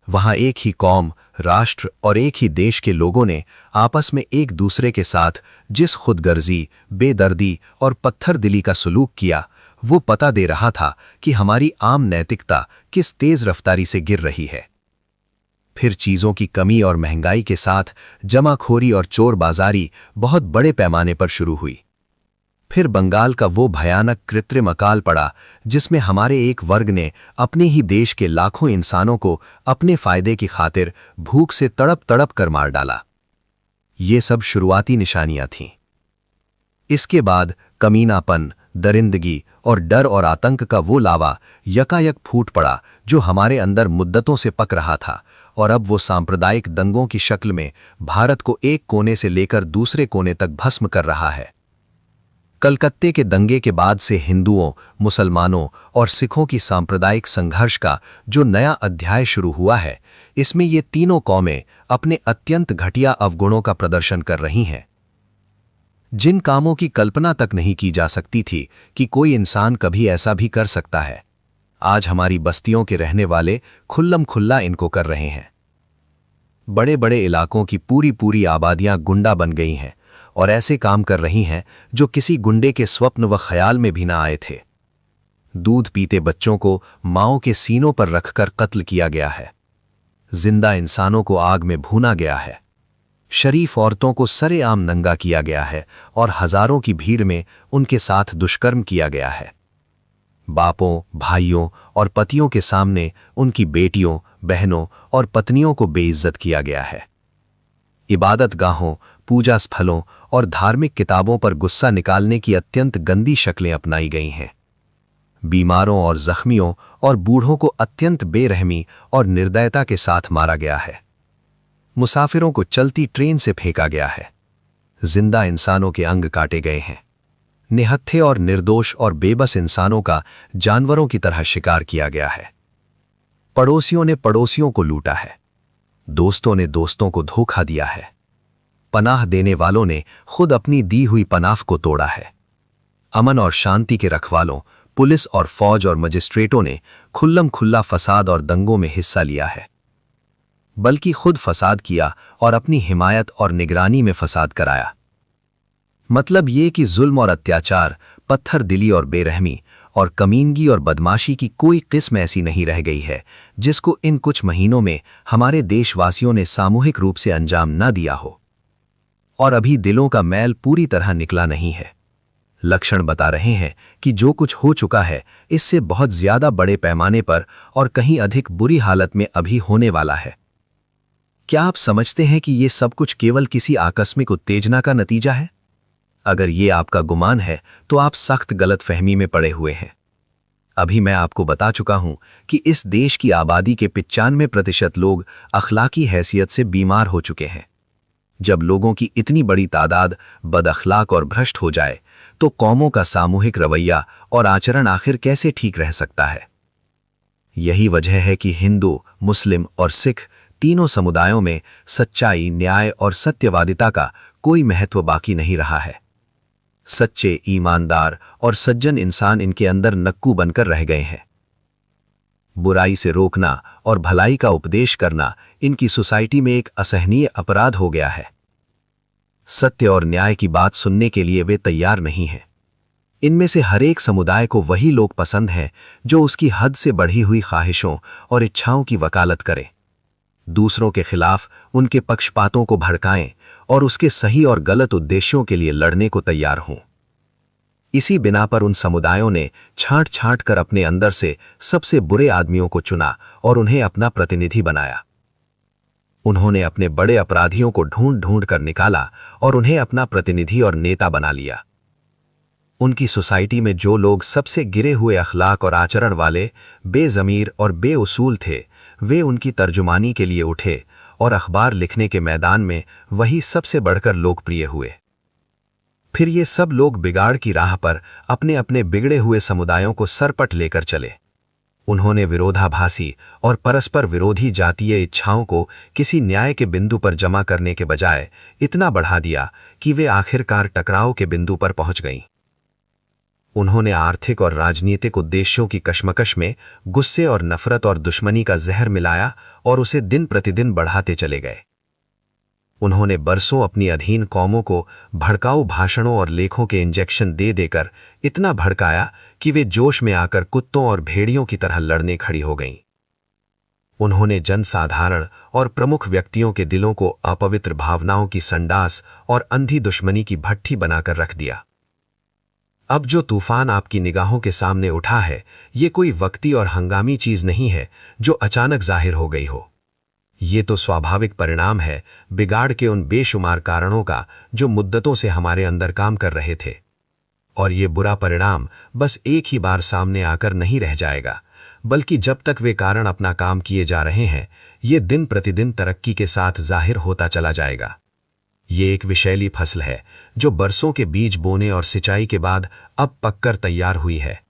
वहां एक ही कौम, राष्ट्र और एक ही देश के लोगों ने आपस में एक दूसरे के साथ जिस खुदगर्जी, बेदर्दी और पत्थर दिली का सलूक किया, वो पता दे रहा था कि हमारी आम नैतिकता किस तेज रफ्तारी से गिर रही है। फिर चीजों की कमी और महंगाई के साथ जमाखोरी और चोरबाजारी बहुत बड़े पैमाने पर शुरू हुई। फिर बंगाल का वो भयानक कृत्रिम अकाल पड़ा जिसमें हमारे एक वर्ग ने अपने ही देश के लाखों इंसानों को अपने फायदे की खातिर भूख से तड़प तड़प कर मार डाला। ये सब शुरुआती निशानियां थीं। इसके बाद कमीनापन, दरिंदगी और डर और आतंक का वो लावा यकायक फूट पड़ा जो हमारे अंदर मुद्दतों से पक रहा था और अब वो सांप्रदायिक दंगों की शक्ल में भारत को एक कोने से लेकर दूसरे कोने तक भस्म कर रहा है। कलकत्ते के दंगे के बाद से हिंदुओं, मुसलमानों और सिखों की सांप्रदायिक संघर्ष का जो नया अध्याय शुरू हुआ है, इसमें ये तीनों कौमें अपने अत्यंत घटिया अवगुणों का प्रदर्शन कर रही हैं। जिन कामों की कल्पना तक नहीं की जा सकती थी कि कोई इंसान कभी ऐसा भी कर सकता है, आज हमारी बस्तियों के रहने वाले खुल्लम खुल्ला इनको कर रहे हैं। बड़े बड़े इलाकों की पूरी पूरी आबादियां गुंडा बन गई हैं और ऐसे काम कर रही हैं जो किसी गुंडे के स्वप्न व ख्याल में भी ना आए थे। दूध पीते बच्चों को माओं के सीनों पर रखकर कत्ल किया गया है। जिंदा इंसानों को आग में भूना गया है। शरीफ औरतों को सरेआम नंगा किया गया है और हजारों की भीड़ में उनके साथ दुष्कर्म किया गया है। बापों, भाइयों और पतियों के सामने उनकी बेटियों, बहनों और पत्नियों को बेइज्जत किया गया है। इबादत गाहों, पूजा स्थलों और धार्मिक किताबों पर गुस्सा निकालने की अत्यंत गंदी शक्लें अपनाई गई हैं। बीमारों और जख्मियों और बूढ़ों को अत्यंत बेरहमी और निर्दयता के साथ मारा गया है। मुसाफिरों को चलती ट्रेन से फेंका गया है। जिंदा इंसानों के अंग काटे गए हैं। निहत्थे और निर्दोष और बेबस इंसानों का जानवरों की तरह शिकार किया गया है। पड़ोसियों ने पड़ोसियों को लूटा है। दोस्तों ने दोस्तों को धोखा दिया है। पनाह देने वालों ने खुद अपनी दी हुई पनाह को तोड़ा है। अमन और शांति के रखवालों, पुलिस और फौज और मजिस्ट्रेटों ने खुल्लम खुल्ला फसाद और दंगों में हिस्सा लिया है, बल्कि खुद फसाद किया और अपनी हिमायत और निगरानी में फसाद कराया। मतलब ये कि जुल्म और अत्याचार, पत्थर दिली और बेरहमी और कमीनगी और बदमाशी की कोई किस्म ऐसी नहीं रह गई है जिसको इन कुछ महीनों में हमारे देशवासियों ने सामूहिक रूप से अंजाम न दिया हो। और अभी दिलों का मैल पूरी तरह निकला नहीं है। लक्षण बता रहे हैं कि जो कुछ हो चुका है इससे बहुत ज्यादा बड़े पैमाने पर और कहीं अधिक बुरी हालत में अभी होने वाला है। क्या आप समझते हैं कि ये सब कुछ केवल किसी आकस्मिक उत्तेजना का नतीजा है? अगर ये आपका गुमान है तो आप सख्त गलतफहमी में पड़े हुए हैं। अभी मैं आपको बता चुका हूं कि इस देश की आबादी के 95% लोग अखलाकी हैसियत से बीमार हो चुके हैं। जब लोगों की इतनी बड़ी तादाद बदअखलाक और भ्रष्ट हो जाए तो कौमों का सामूहिक रवैया और आचरण आखिर कैसे ठीक रह सकता है? यही वजह है कि हिंदू, मुस्लिम और सिख तीनों समुदायों में सच्चाई, न्याय और सत्यवादिता का कोई महत्व बाकी नहीं रहा है। सच्चे, ईमानदार और सज्जन इंसान इनके अंदर नक्कू बनकर रह गए हैं। बुराई से रोकना और भलाई का उपदेश करना इनकी सोसाइटी में एक असहनीय अपराध हो गया है। सत्य और न्याय की बात सुनने के लिए वे तैयार नहीं हैं। इनमें से हर एक समुदाय को वही लोग पसंद हैं जो उसकी हद से बढ़ी हुई ख्वाहिशों और इच्छाओं की वकालत करें, दूसरों के खिलाफ उनके पक्षपातों को भड़काएं और उसके सही और गलत उद्देश्यों के लिए लड़ने को तैयार हों। इसी बिना पर उन समुदायों ने छांट छांट कर अपने अंदर से सबसे बुरे आदमियों को चुना और उन्हें अपना प्रतिनिधि बनाया। उन्होंने अपने बड़े अपराधियों को ढूंढ ढूंढ कर निकाला और उन्हें अपना प्रतिनिधि और नेता बना लिया। उनकी सोसाइटी में जो लोग सबसे गिरे हुए अखलाक और आचरण वाले, बेज़मीर और बेउसूल थे, वे उनकी तर्जुमानी के लिए उठे और अखबार लिखने के मैदान में वही सबसे बढ़कर लोकप्रिय हुए। फिर ये सब लोग बिगाड़ की राह पर अपने अपने बिगड़े हुए समुदायों को सरपट लेकर चले। उन्होंने विरोधाभासी और परस्पर विरोधी जातीय इच्छाओं को किसी न्याय के बिंदु पर जमा करने के बजाय इतना बढ़ा दिया कि वे आखिरकार टकराव के बिंदु पर पहुंच गईं। उन्होंने आर्थिक और राजनीतिक उद्देश्यों की कशमकश में गुस्से और नफरत और दुश्मनी का जहर मिलाया और उसे दिन प्रतिदिन बढ़ाते चले गए। उन्होंने बरसों अपनी अधीन कौमों को भड़काऊ भाषणों और लेखों के इंजेक्शन दे देकर इतना भड़काया कि वे जोश में आकर कुत्तों और भेड़ियों की तरह लड़ने खड़ी हो गईं। उन्होंने जनसाधारण और प्रमुख व्यक्तियों के दिलों को अपवित्र भावनाओं की संडास और अंधी दुश्मनी की भट्ठी बनाकर रख दिया। अब जो तूफान आपकी निगाहों के सामने उठा है, ये कोई वक्ती और हंगामी चीज नहीं है जो अचानक जाहिर हो गई हो। ये तो स्वाभाविक परिणाम है बिगाड़ के उन बेशुमार कारणों का जो मुद्दतों से हमारे अंदर काम कर रहे थे। और ये बुरा परिणाम बस एक ही बार सामने आकर नहीं रह जाएगा, बल्कि जब तक वे कारण अपना काम किए जा रहे हैं, ये दिन प्रतिदिन तरक्की के साथ जाहिर होता चला जाएगा। ये एक विषैली फसल है जो बरसों के बीज बोने और सिंचाई के बाद अब पककर तैयार हुई है,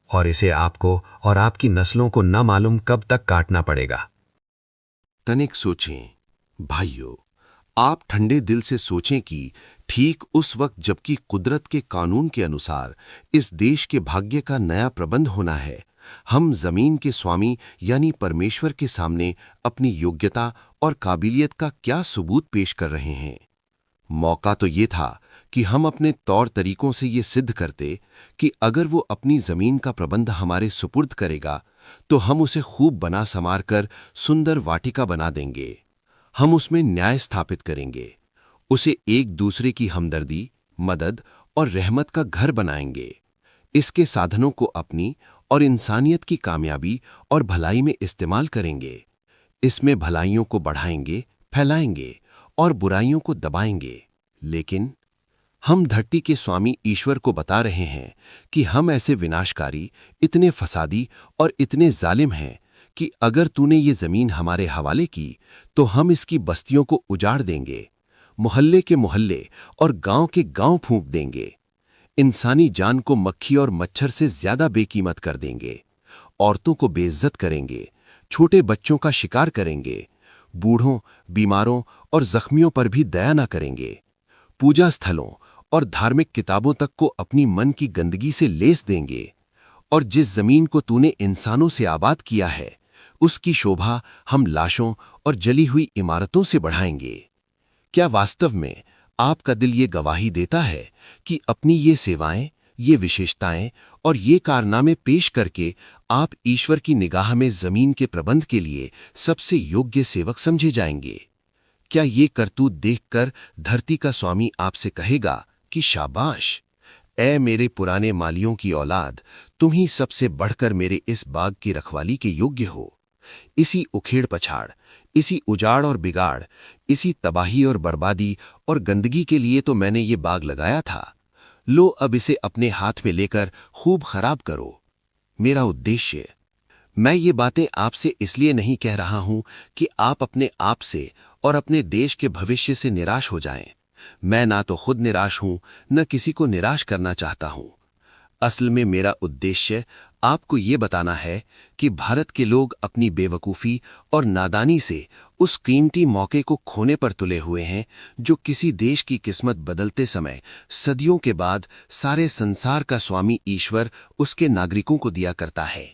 और इसे आपको और आपकी नस्लों को न मालूम कब तक काटना पड़ेगा। तनिक सोचें भाइयों, आप ठंडे दिल से सोचें कि ठीक उस वक्त जबकि कुदरत के कानून के अनुसार इस देश के भाग्य का नया प्रबंध होना है, हम जमीन के स्वामी यानी परमेश्वर के सामने अपनी योग्यता और काबिलियत का क्या सबूत पेश कर रहे हैं। मौका तो ये था कि हम अपने तौर तरीकों से ये सिद्ध करते कि अगर वो अपनी जमीन का प्रबंध हमारे सुपुर्द करेगा तो हम उसे खूब बना संवार कर सुंदर वाटिका बना देंगे। हम उसमें न्याय स्थापित करेंगे, उसे एक दूसरे की हमदर्दी, मदद और रहमत का घर बनाएंगे। इसके साधनों को अपनी और इंसानियत की कामयाबी और भलाई में इस्तेमाल करेंगे। इसमें भलाइयों को बढ़ाएंगे, फैलाएंगे और बुराइयों को दबाएंगे। लेकिन हम धरती के स्वामी ईश्वर को बता रहे हैं कि हम ऐसे विनाशकारी, इतने फसादी और इतने जालिम हैं कि अगर तूने ये जमीन हमारे हवाले की तो हम इसकी बस्तियों को उजाड़ देंगे, मोहल्ले के मोहल्ले और गांव के गांव फूंक देंगे, इंसानी जान को मक्खी और मच्छर से ज्यादा बेकीमत कर देंगे, औरतों को बेइज्जत करेंगे, छोटे बच्चों का शिकार करेंगे, बूढ़ों, बीमारों और जख्मियों पर भी दया न करेंगे। पूजा स्थलों और धार्मिक किताबों तक को अपनी मन की गंदगी से लेस देंगे। और जिस जमीन को तूने इंसानों से आबाद किया है, उसकी शोभा हम लाशों और जली हुई इमारतों से बढ़ाएंगे। क्या वास्तव में आपका दिल ये गवाही देता है कि अपनी ये सेवाएं, ये विशेषताएं और ये कारनामे पेश करके आप ईश्वर की निगाह में जमीन के प्रबंध के लिए सबसे योग्य सेवक समझे जाएंगे? क्या ये करतूत देखकर धरती का स्वामी आपसे कहेगा कि शाबाश, ऐ मेरे पुराने मालियों की औलाद, तुम ही सबसे बढ़कर मेरे इस बाग की रखवाली के योग्य हो। इसी उखेड़ पछाड़, इसी उजाड़ और बिगाड़, इसी तबाही और बर्बादी और गंदगी के लिए तो मैंने ये बाग लगाया था। लो अब इसे अपने हाथ में लेकर खूब खराब करो। मेरा उद्देश्य, मैं ये बातें आपसे इसलिए नहीं कह रहा हूं कि आप अपने आप से और अपने देश के भविष्य से निराश हो जाएं। मैं ना तो खुद निराश हूं, न किसी को निराश करना चाहता हूं। असल में मेरा उद्देश्य आपको ये बताना है कि भारत के लोग अपनी बेवकूफ़ी और नादानी से उस कीमती मौके को खोने पर तुले हुए हैं जो किसी देश की किस्मत बदलते समय सदियों के बाद सारे संसार का स्वामी ईश्वर उसके नागरिकों को दिया करता है।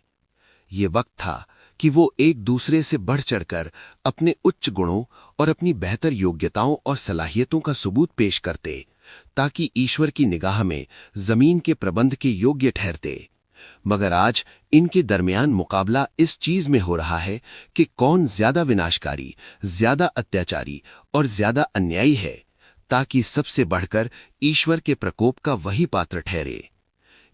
ये वक्त था कि वो एक दूसरे से बढ़ चढ़कर अपने उच्च गुणों और अपनी बेहतर योग्यताओं और सलाहियतों का सबूत पेश करते, ताकि ईश्वर की निगाह में जमीन के प्रबंध के योग्य ठहरते। मगर आज इनके दरमियान मुकाबला इस चीज में हो रहा है कि कौन ज्यादा विनाशकारी, ज्यादा अत्याचारी और ज्यादा अन्यायी है, ताकि सबसे बढ़कर ईश्वर के प्रकोप का वही पात्र ठहरे।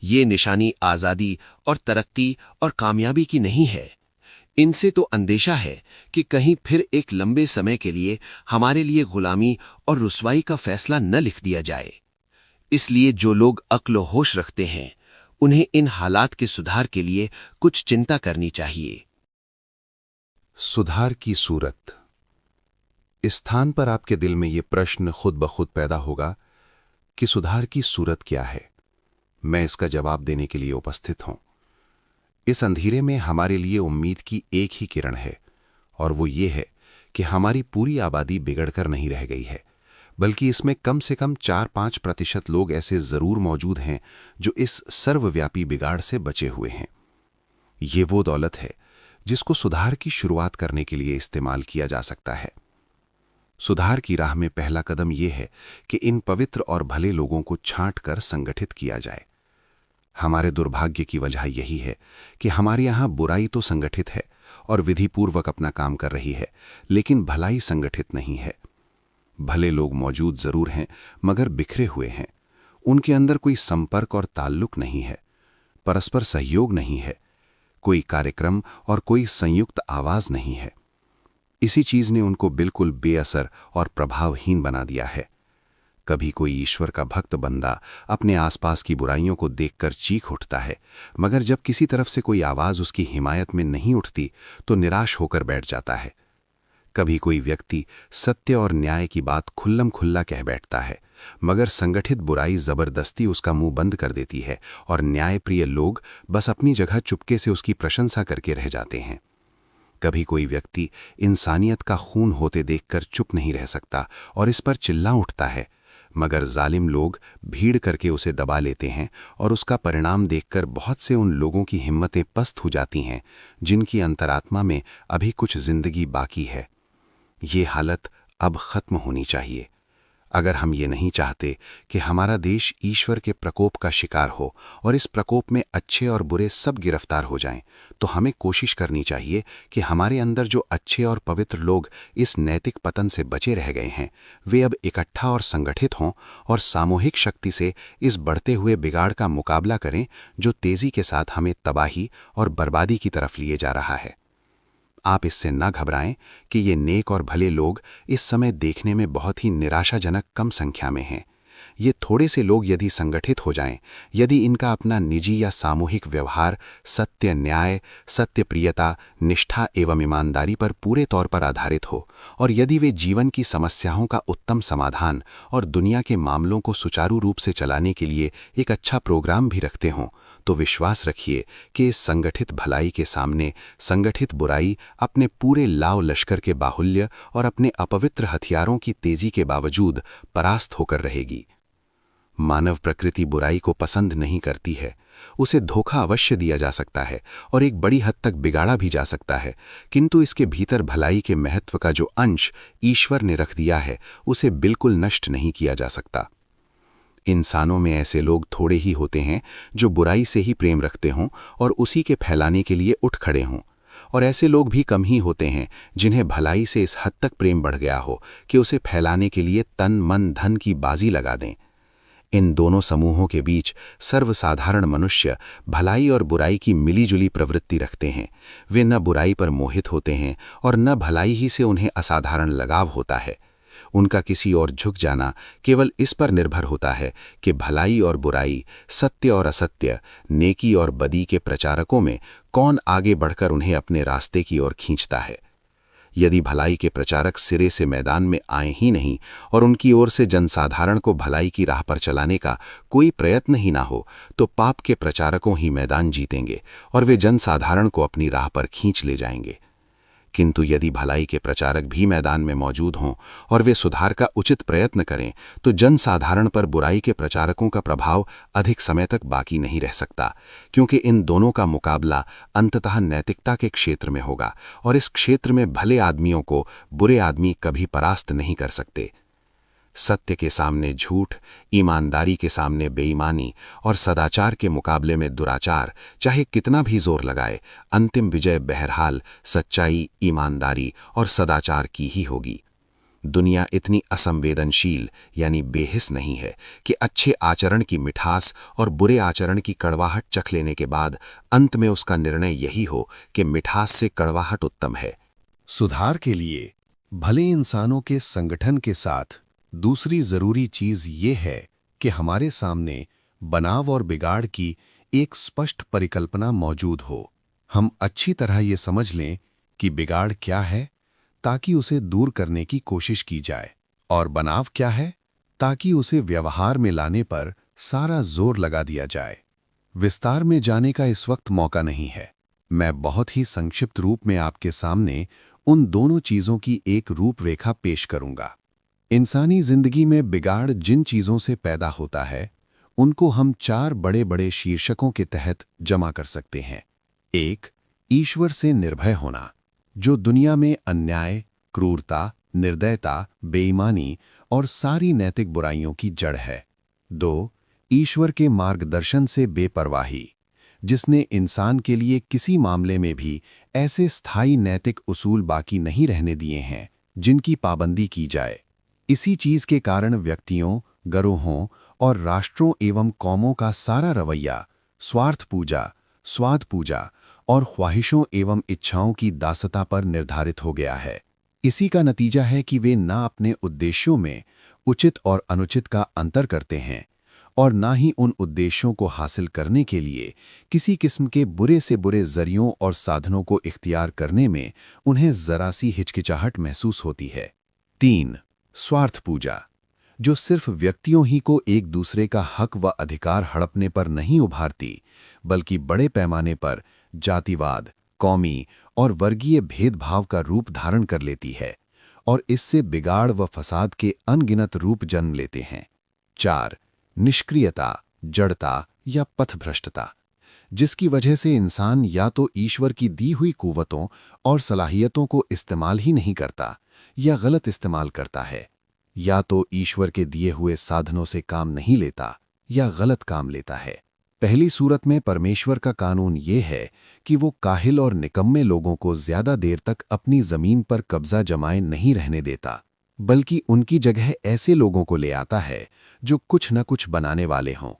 ये निशानी आजादी और तरक्की और कामयाबी की नहीं है। इनसे तो अंदेशा है कि कहीं फिर एक लंबे समय के लिए हमारे लिए गुलामी और रुसवाई का फैसला न लिख दिया जाए। इसलिए जो लोग अक्ल होश रखते हैं, उन्हें इन हालात के सुधार के लिए कुछ चिंता करनी चाहिए। सुधार की सूरत। इस स्थान पर आपके दिल में ये प्रश्न खुद ब खुद पैदा होगा कि सुधार की सूरत क्या है। मैं इसका जवाब देने के लिए उपस्थित हूं। इस अंधेरे में हमारे लिए उम्मीद की एक ही किरण है, और वो ये है कि हमारी पूरी आबादी बिगड़कर नहीं रह गई है, बल्कि इसमें कम से कम 4-5% लोग ऐसे जरूर मौजूद हैं जो इस सर्वव्यापी बिगाड़ से बचे हुए हैं। ये वो दौलत है जिसको सुधार की शुरुआत करने के लिए इस्तेमाल किया जा सकता है। सुधार की राह में पहला कदम यह है कि इन पवित्र और भले लोगों को छांट कर संगठित किया जाए। हमारे दुर्भाग्य की वजह यही है कि हमारे यहाँ बुराई तो संगठित है और विधिपूर्वक अपना काम कर रही है, लेकिन भलाई संगठित नहीं है। भले लोग मौजूद जरूर हैं, मगर बिखरे हुए हैं। उनके अंदर कोई संपर्क और ताल्लुक नहीं है, परस्पर सहयोग नहीं है, कोई कार्यक्रम और कोई संयुक्त आवाज नहीं है। इसी चीज ने उनको बिल्कुल बेअसर और प्रभावहीन बना दिया है। कभी कोई ईश्वर का भक्त बंदा अपने आसपास की बुराइयों को देखकर चीख उठता है, मगर जब किसी तरफ से कोई आवाज उसकी हिमायत में नहीं उठती तो निराश होकर बैठ जाता है। कभी कोई व्यक्ति सत्य और न्याय की बात खुल्लम खुल्ला कह बैठता है, मगर संगठित बुराई जबरदस्ती उसका मुंह बंद कर देती है और न्यायप्रिय लोग बस अपनी जगह चुपके से उसकी प्रशंसा करके रह जाते हैं। कभी कोई व्यक्ति इंसानियत का खून होते देखकर चुप नहीं रह सकता और इस पर चिल्ला उठता है, मगर जालिम लोग भीड़ करके उसे दबा लेते हैं और उसका परिणाम देखकर बहुत से उन लोगों की हिम्मतें पस्त हो जाती हैं जिनकी अंतरात्मा में अभी कुछ जिंदगी बाकी है। ये हालत अब खत्म होनी चाहिए। अगर हम ये नहीं चाहते कि हमारा देश ईश्वर के प्रकोप का शिकार हो और इस प्रकोप में अच्छे और बुरे सब गिरफ्तार हो जाएं, तो हमें कोशिश करनी चाहिए कि हमारे अंदर जो अच्छे और पवित्र लोग इस नैतिक पतन से बचे रह गए हैं, वे अब इकट्ठा और संगठित हों और सामूहिक शक्ति से इस बढ़ते हुए बिगाड़ का मुकाबला करें जो तेजी के साथ हमें तबाही और बर्बादी की तरफ लिए जा रहा है। आप इससे न घबराएं कि ये नेक और भले लोग इस समय देखने में बहुत ही निराशाजनक कम संख्या में हैं, ये थोड़े से लोग यदि संगठित हो जाएं, यदि इनका अपना निजी या सामूहिक व्यवहार सत्य, न्याय, सत्यप्रियता, निष्ठा एवं ईमानदारी पर पूरे तौर पर आधारित हो, और यदि वे जीवन की समस्याओं का उत्तम समाधान और दुनिया के मामलों को सुचारू रूप से चलाने के लिए एक अच्छा प्रोग्राम भी रखते हों, तो विश्वास रखिए कि इस संगठित भलाई के सामने संगठित बुराई अपने पूरे लाव लश्कर के बाहुल्य और अपने अपवित्र हथियारों की तेजी के बावजूद परास्त होकर रहेगी। मानव प्रकृति बुराई को पसंद नहीं करती है। उसे धोखा अवश्य दिया जा सकता है और एक बड़ी हद तक बिगाड़ा भी जा सकता है, किंतु इसके भीतर भलाई के महत्व का जो अंश ईश्वर ने रख दिया है, उसे बिल्कुल नष्ट नहीं किया जा सकता। इंसानों में ऐसे लोग थोड़े ही होते हैं जो बुराई से ही प्रेम रखते हों और उसी के फैलाने के लिए उठ खड़े हों, और ऐसे लोग भी कम ही होते हैं जिन्हें भलाई से इस हद तक प्रेम बढ़ गया हो कि उसे फैलाने के लिए तन मन धन की बाजी लगा दें। इन दोनों समूहों के बीच सर्वसाधारण मनुष्य भलाई और बुराई की मिलीजुली प्रवृत्ति रखते हैं। वे न बुराई पर मोहित होते हैं और न भलाई ही से उन्हें असाधारण लगाव होता है। उनका किसी और झुक जाना केवल इस पर निर्भर होता है कि भलाई और बुराई, सत्य और असत्य, नेकी और बदी के प्रचारकों में कौन आगे बढ़कर उन्हें अपने रास्ते की ओर खींचता है। यदि भलाई के प्रचारक सिरे से मैदान में आए ही नहीं और उनकी ओर से जनसाधारण को भलाई की राह पर चलाने का कोई प्रयत्न ही ना हो, तो पाप के प्रचारकों ही मैदान जीतेंगे और वे जनसाधारण को अपनी राह पर खींच ले जाएंगे। किंतु यदि भलाई के प्रचारक भी मैदान में मौजूद हों और वे सुधार का उचित प्रयत्न करें, तो जनसाधारण पर बुराई के प्रचारकों का प्रभाव अधिक समय तक बाकी नहीं रह सकता, क्योंकि इन दोनों का मुकाबला अंततः नैतिकता के क्षेत्र में होगा और इस क्षेत्र में भले आदमियों को बुरे आदमी कभी परास्त नहीं कर सकते। सत्य के सामने झूठ, ईमानदारी के सामने बेईमानी और सदाचार के मुकाबले में दुराचार चाहे कितना भी जोर लगाए, अंतिम विजय बहरहाल सच्चाई, ईमानदारी और सदाचार की ही होगी। दुनिया इतनी असंवेदनशील यानी बेहिस नहीं है कि अच्छे आचरण की मिठास और बुरे आचरण की कड़वाहट चख लेने के बाद अंत में उसका निर्णय यही हो कि मिठास से कड़वाहट उत्तम है। सुधार के लिए भले इंसानों के संगठन के साथ दूसरी जरूरी चीज ये है कि हमारे सामने बनाव और बिगाड़ की एक स्पष्ट परिकल्पना मौजूद हो। हम अच्छी तरह ये समझ लें कि बिगाड़ क्या है, ताकि उसे दूर करने की कोशिश की जाए, और बनाव क्या है, ताकि उसे व्यवहार में लाने पर सारा जोर लगा दिया जाए। विस्तार में जाने का इस वक्त मौका नहीं है। मैं बहुत ही संक्षिप्त रूप में आपके सामने उन दोनों चीजों की एक रूपरेखा पेश करूंगा। इंसानी जिंदगी में बिगाड़ जिन चीजों से पैदा होता है, उनको हम 4 बड़े बड़े शीर्षकों के तहत जमा कर सकते हैं। 1. ईश्वर से निर्भय होना, जो दुनिया में अन्याय, क्रूरता, निर्दयता, बेईमानी और सारी नैतिक बुराइयों की जड़ है। 2. ईश्वर के मार्गदर्शन से बेपरवाही, जिसने इंसान के लिए किसी मामले में भी ऐसे स्थायी नैतिक उसूल बाकी नहीं रहने दिए हैं जिनकी पाबंदी की जाए। इसी चीज के कारण व्यक्तियों, गिरोहों और राष्ट्रों एवं कौमों का सारा रवैया स्वार्थ पूजा, स्वाद पूजा और ख्वाहिशों एवं इच्छाओं की दासता पर निर्धारित हो गया है। इसी का नतीजा है कि वे ना अपने उद्देश्यों में उचित और अनुचित का अंतर करते हैं और ना ही उन उद्देश्यों को हासिल करने के लिए किसी किस्म के बुरे से बुरे जरियों और साधनों को इख्तियार करने में उन्हें जरा सी हिचकिचाहट महसूस होती है। 3. स्वार्थ पूजा, जो सिर्फ व्यक्तियों ही को एक दूसरे का हक व अधिकार हड़पने पर नहीं उभारती, बल्कि बड़े पैमाने पर जातिवाद, कौमी और वर्गीय भेदभाव का रूप धारण कर लेती है और इससे बिगाड़ व फसाद के अनगिनत रूप जन्म लेते हैं। 4. निष्क्रियता, जड़ता या पथभ्रष्टता, जिसकी वजह से इंसान या तो ईश्वर की दी हुई कुव्वतों और सलाहियतों को इस्तेमाल ही नहीं करता या गलत इस्तेमाल करता है, या तो ईश्वर के दिए हुए साधनों से काम नहीं लेता या गलत काम लेता है। पहली सूरत में परमेश्वर का कानून ये है कि वो काहिल और निकम्मे लोगों को ज्यादा देर तक अपनी जमीन पर कब्जा जमाए नहीं रहने देता, बल्कि उनकी जगह ऐसे लोगों को ले आता है जो कुछ न कुछ बनाने वाले हों।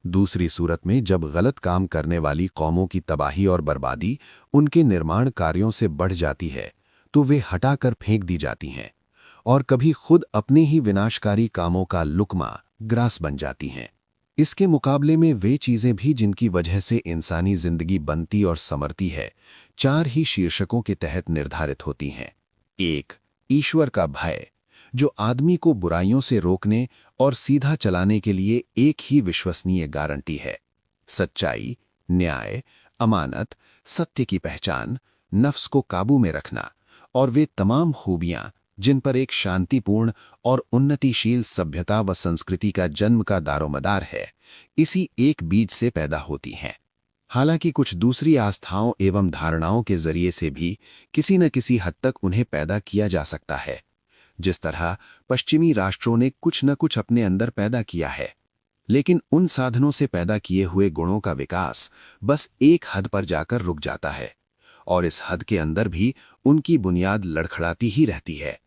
दूसरी सूरत में जब गलत काम करने वाली कौमों की तबाही और बर्बादी उनके निर्माण कार्यों से बढ़ जाती है, तो वे हटाकर फेंक दी जाती हैं और कभी खुद अपने ही विनाशकारी कामों का लुकमा ग्रास बन जाती हैं। इसके मुकाबले में वे चीजें भी जिनकी वजह से इंसानी जिंदगी बनती और समरती है, 4 ही शीर्षकों के तहत निर्धारित होती हैं। 1. ईश्वर का भय, जो आदमी को बुराइयों से रोकने और सीधा चलाने के लिए एक ही विश्वसनीय गारंटी है। सच्चाई, न्याय, अमानत, सत्य की पहचान, नफ्स को काबू में रखना और वे तमाम खूबियां जिन पर एक शांतिपूर्ण और उन्नतिशील सभ्यता व संस्कृति का जन्म का दारोमदार है, इसी एक बीज से पैदा होती हैं। हालांकि कुछ दूसरी आस्थाओं एवं धारणाओं के जरिए से भी किसी न किसी हद तक उन्हें पैदा किया जा सकता है। जिस तरह पश्चिमी राष्ट्रों ने कुछ न कुछ अपने अंदर पैदा किया है, लेकिन उन साधनों से पैदा किए हुए गुणों का विकास बस एक हद पर जाकर रुक जाता है और इस हद के अंदर भी उनकी बुनियाद लड़खड़ाती ही रहती है।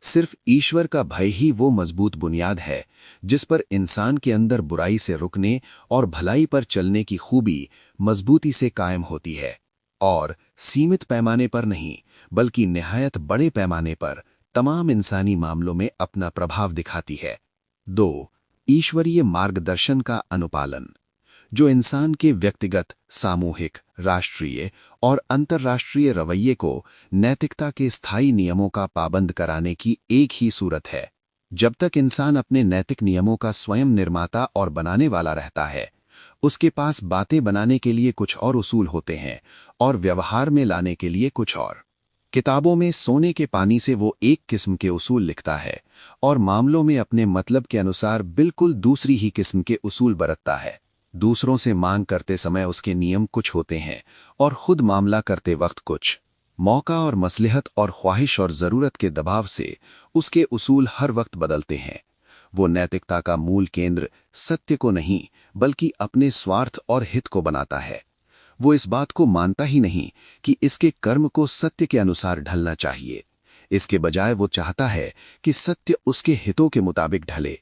सिर्फ ईश्वर का भय ही वो मजबूत बुनियाद है जिस पर इंसान के अंदर बुराई से रुकने और भलाई पर चलने की खूबी मजबूती से कायम होती है और सीमित पैमाने पर नहीं बल्कि निहायत बड़े पैमाने पर तमाम इंसानी मामलों में अपना प्रभाव दिखाती है। 2. ईश्वरीय मार्गदर्शन का अनुपालन, जो इंसान के व्यक्तिगत, सामूहिक, राष्ट्रीय और अंतर्राष्ट्रीय रवैये को नैतिकता के स्थायी नियमों का पाबंद कराने की एक ही सूरत है। जब तक इंसान अपने नैतिक नियमों का स्वयं निर्माता और बनाने वाला रहता है, उसके पास बातें बनाने के लिए कुछ और उसूल होते हैं और व्यवहार में लाने के लिए कुछ और। किताबों में सोने के पानी से वो एक किस्म के उसूल लिखता है और मामलों में अपने मतलब के अनुसार बिल्कुल दूसरी ही किस्म के उसूल बरतता है। दूसरों से मांग करते समय उसके नियम कुछ होते हैं और खुद मामला करते वक्त कुछ। मौका और मसलहत और ख्वाहिश और ज़रूरत के दबाव से उसके उसूल हर वक्त बदलते हैं। वो नैतिकता का मूल केंद्र सत्य को नहीं बल्कि अपने स्वार्थ और हित को बनाता है। वो इस बात को मानता ही नहीं कि इसके कर्म को सत्य के अनुसार ढलना चाहिए। इसके बजाय वो चाहता है कि सत्य उसके हितों के मुताबिक ढले।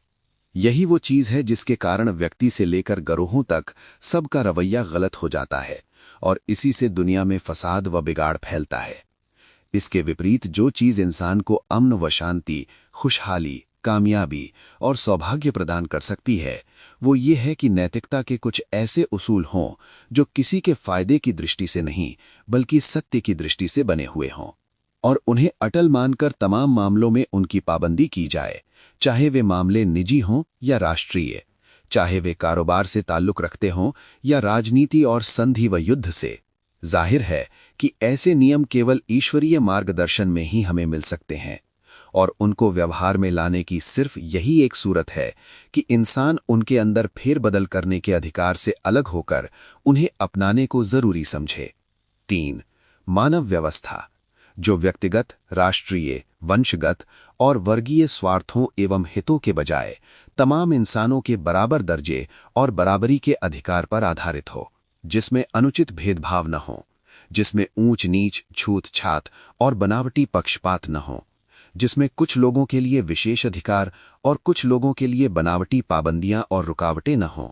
यही वो चीज है जिसके कारण व्यक्ति से लेकर गिरोहों तक सबका रवैया गलत हो जाता है और इसी से दुनिया में फसाद व बिगाड़ फैलता है। इसके विपरीत जो चीज इंसान को अमन व शांति, खुशहाली, कामयाबी और सौभाग्य प्रदान कर सकती है, वो ये है कि नैतिकता के कुछ ऐसे उसूल हों जो किसी के फायदे की दृष्टि से नहीं बल्कि सत्य की दृष्टि से बने हुए हों और उन्हें अटल मानकर तमाम मामलों में उनकी पाबंदी की जाए, चाहे वे मामले निजी हों या राष्ट्रीय, चाहे वे कारोबार से ताल्लुक रखते हों या राजनीति और संधि व युद्ध से। जाहिर है कि ऐसे नियम केवल ईश्वरीय मार्गदर्शन में ही हमें मिल सकते हैं और उनको व्यवहार में लाने की सिर्फ यही एक सूरत है कि इंसान उनके अंदर फेरबदल करने के अधिकार से अलग होकर उन्हें अपनाने को जरूरी समझे। 3. मानव व्यवस्था, जो व्यक्तिगत, राष्ट्रीय, वंशगत और वर्गीय स्वार्थों एवं हितों के बजाय तमाम इंसानों के बराबर दर्जे और बराबरी के अधिकार पर आधारित हो, जिसमें अनुचित भेदभाव न हो, जिसमें ऊंच नीच, छूत छात और बनावटी पक्षपात न हो, जिसमें कुछ लोगों के लिए विशेष अधिकार और कुछ लोगों के लिए बनावटी पाबंदियां और रुकावटें न हों,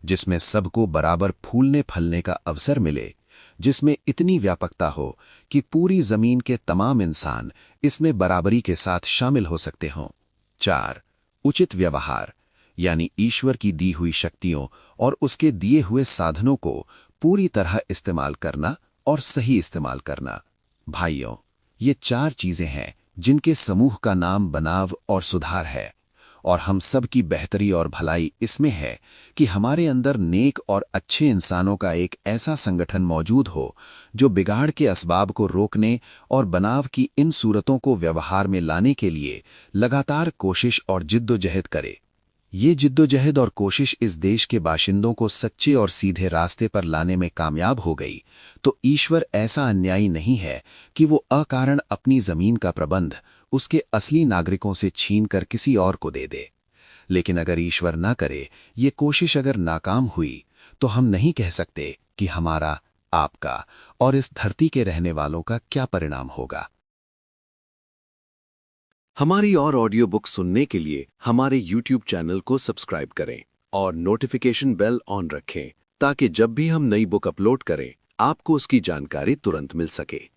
जिसमें सबको बराबर फूलने फलने का अवसर मिले, जिसमें इतनी व्यापकता हो कि पूरी जमीन के तमाम इंसान इसमें बराबरी के साथ शामिल हो सकते हों। 4. उचित व्यवहार, यानी ईश्वर की दी हुई शक्तियों और उसके दिए हुए साधनों को पूरी तरह इस्तेमाल करना और सही इस्तेमाल करना। भाइयों, ये 4 चीजें हैं जिनके समूह का नाम बनाव और सुधार है और हम सब की बेहतरी और भलाई इसमें है कि हमारे अंदर नेक और अच्छे इंसानों का एक ऐसा संगठन मौजूद हो जो बिगाड़ के असबाब को रोकने और बनाव की इन सूरतों को व्यवहार में लाने के लिए लगातार कोशिश और जिद्दोजहद करे। ये जिद्दोजहद और कोशिश इस देश के बाशिंदों को सच्चे और सीधे रास्ते पर लाने में कामयाब हो गई तो ईश्वर ऐसा अन्यायी नहीं है कि वो अकारण अपनी जमीन का प्रबंध उसके असली नागरिकों से छीनकर किसी और को दे दे। लेकिन अगर ईश्वर ना करे, ये कोशिश अगर नाकाम हुई, तो हम नहीं कह सकते कि हमारा, आपका और इस धरती के रहने वालों का क्या परिणाम होगा। हमारी और ऑडियो बुक सुनने के लिए हमारे YouTube चैनल को सब्सक्राइब करें और नोटिफिकेशन बेल ऑन रखें ताकि जब भी हम नई बुक अपलोड करें आपको उसकी जानकारी तुरंत मिल सके।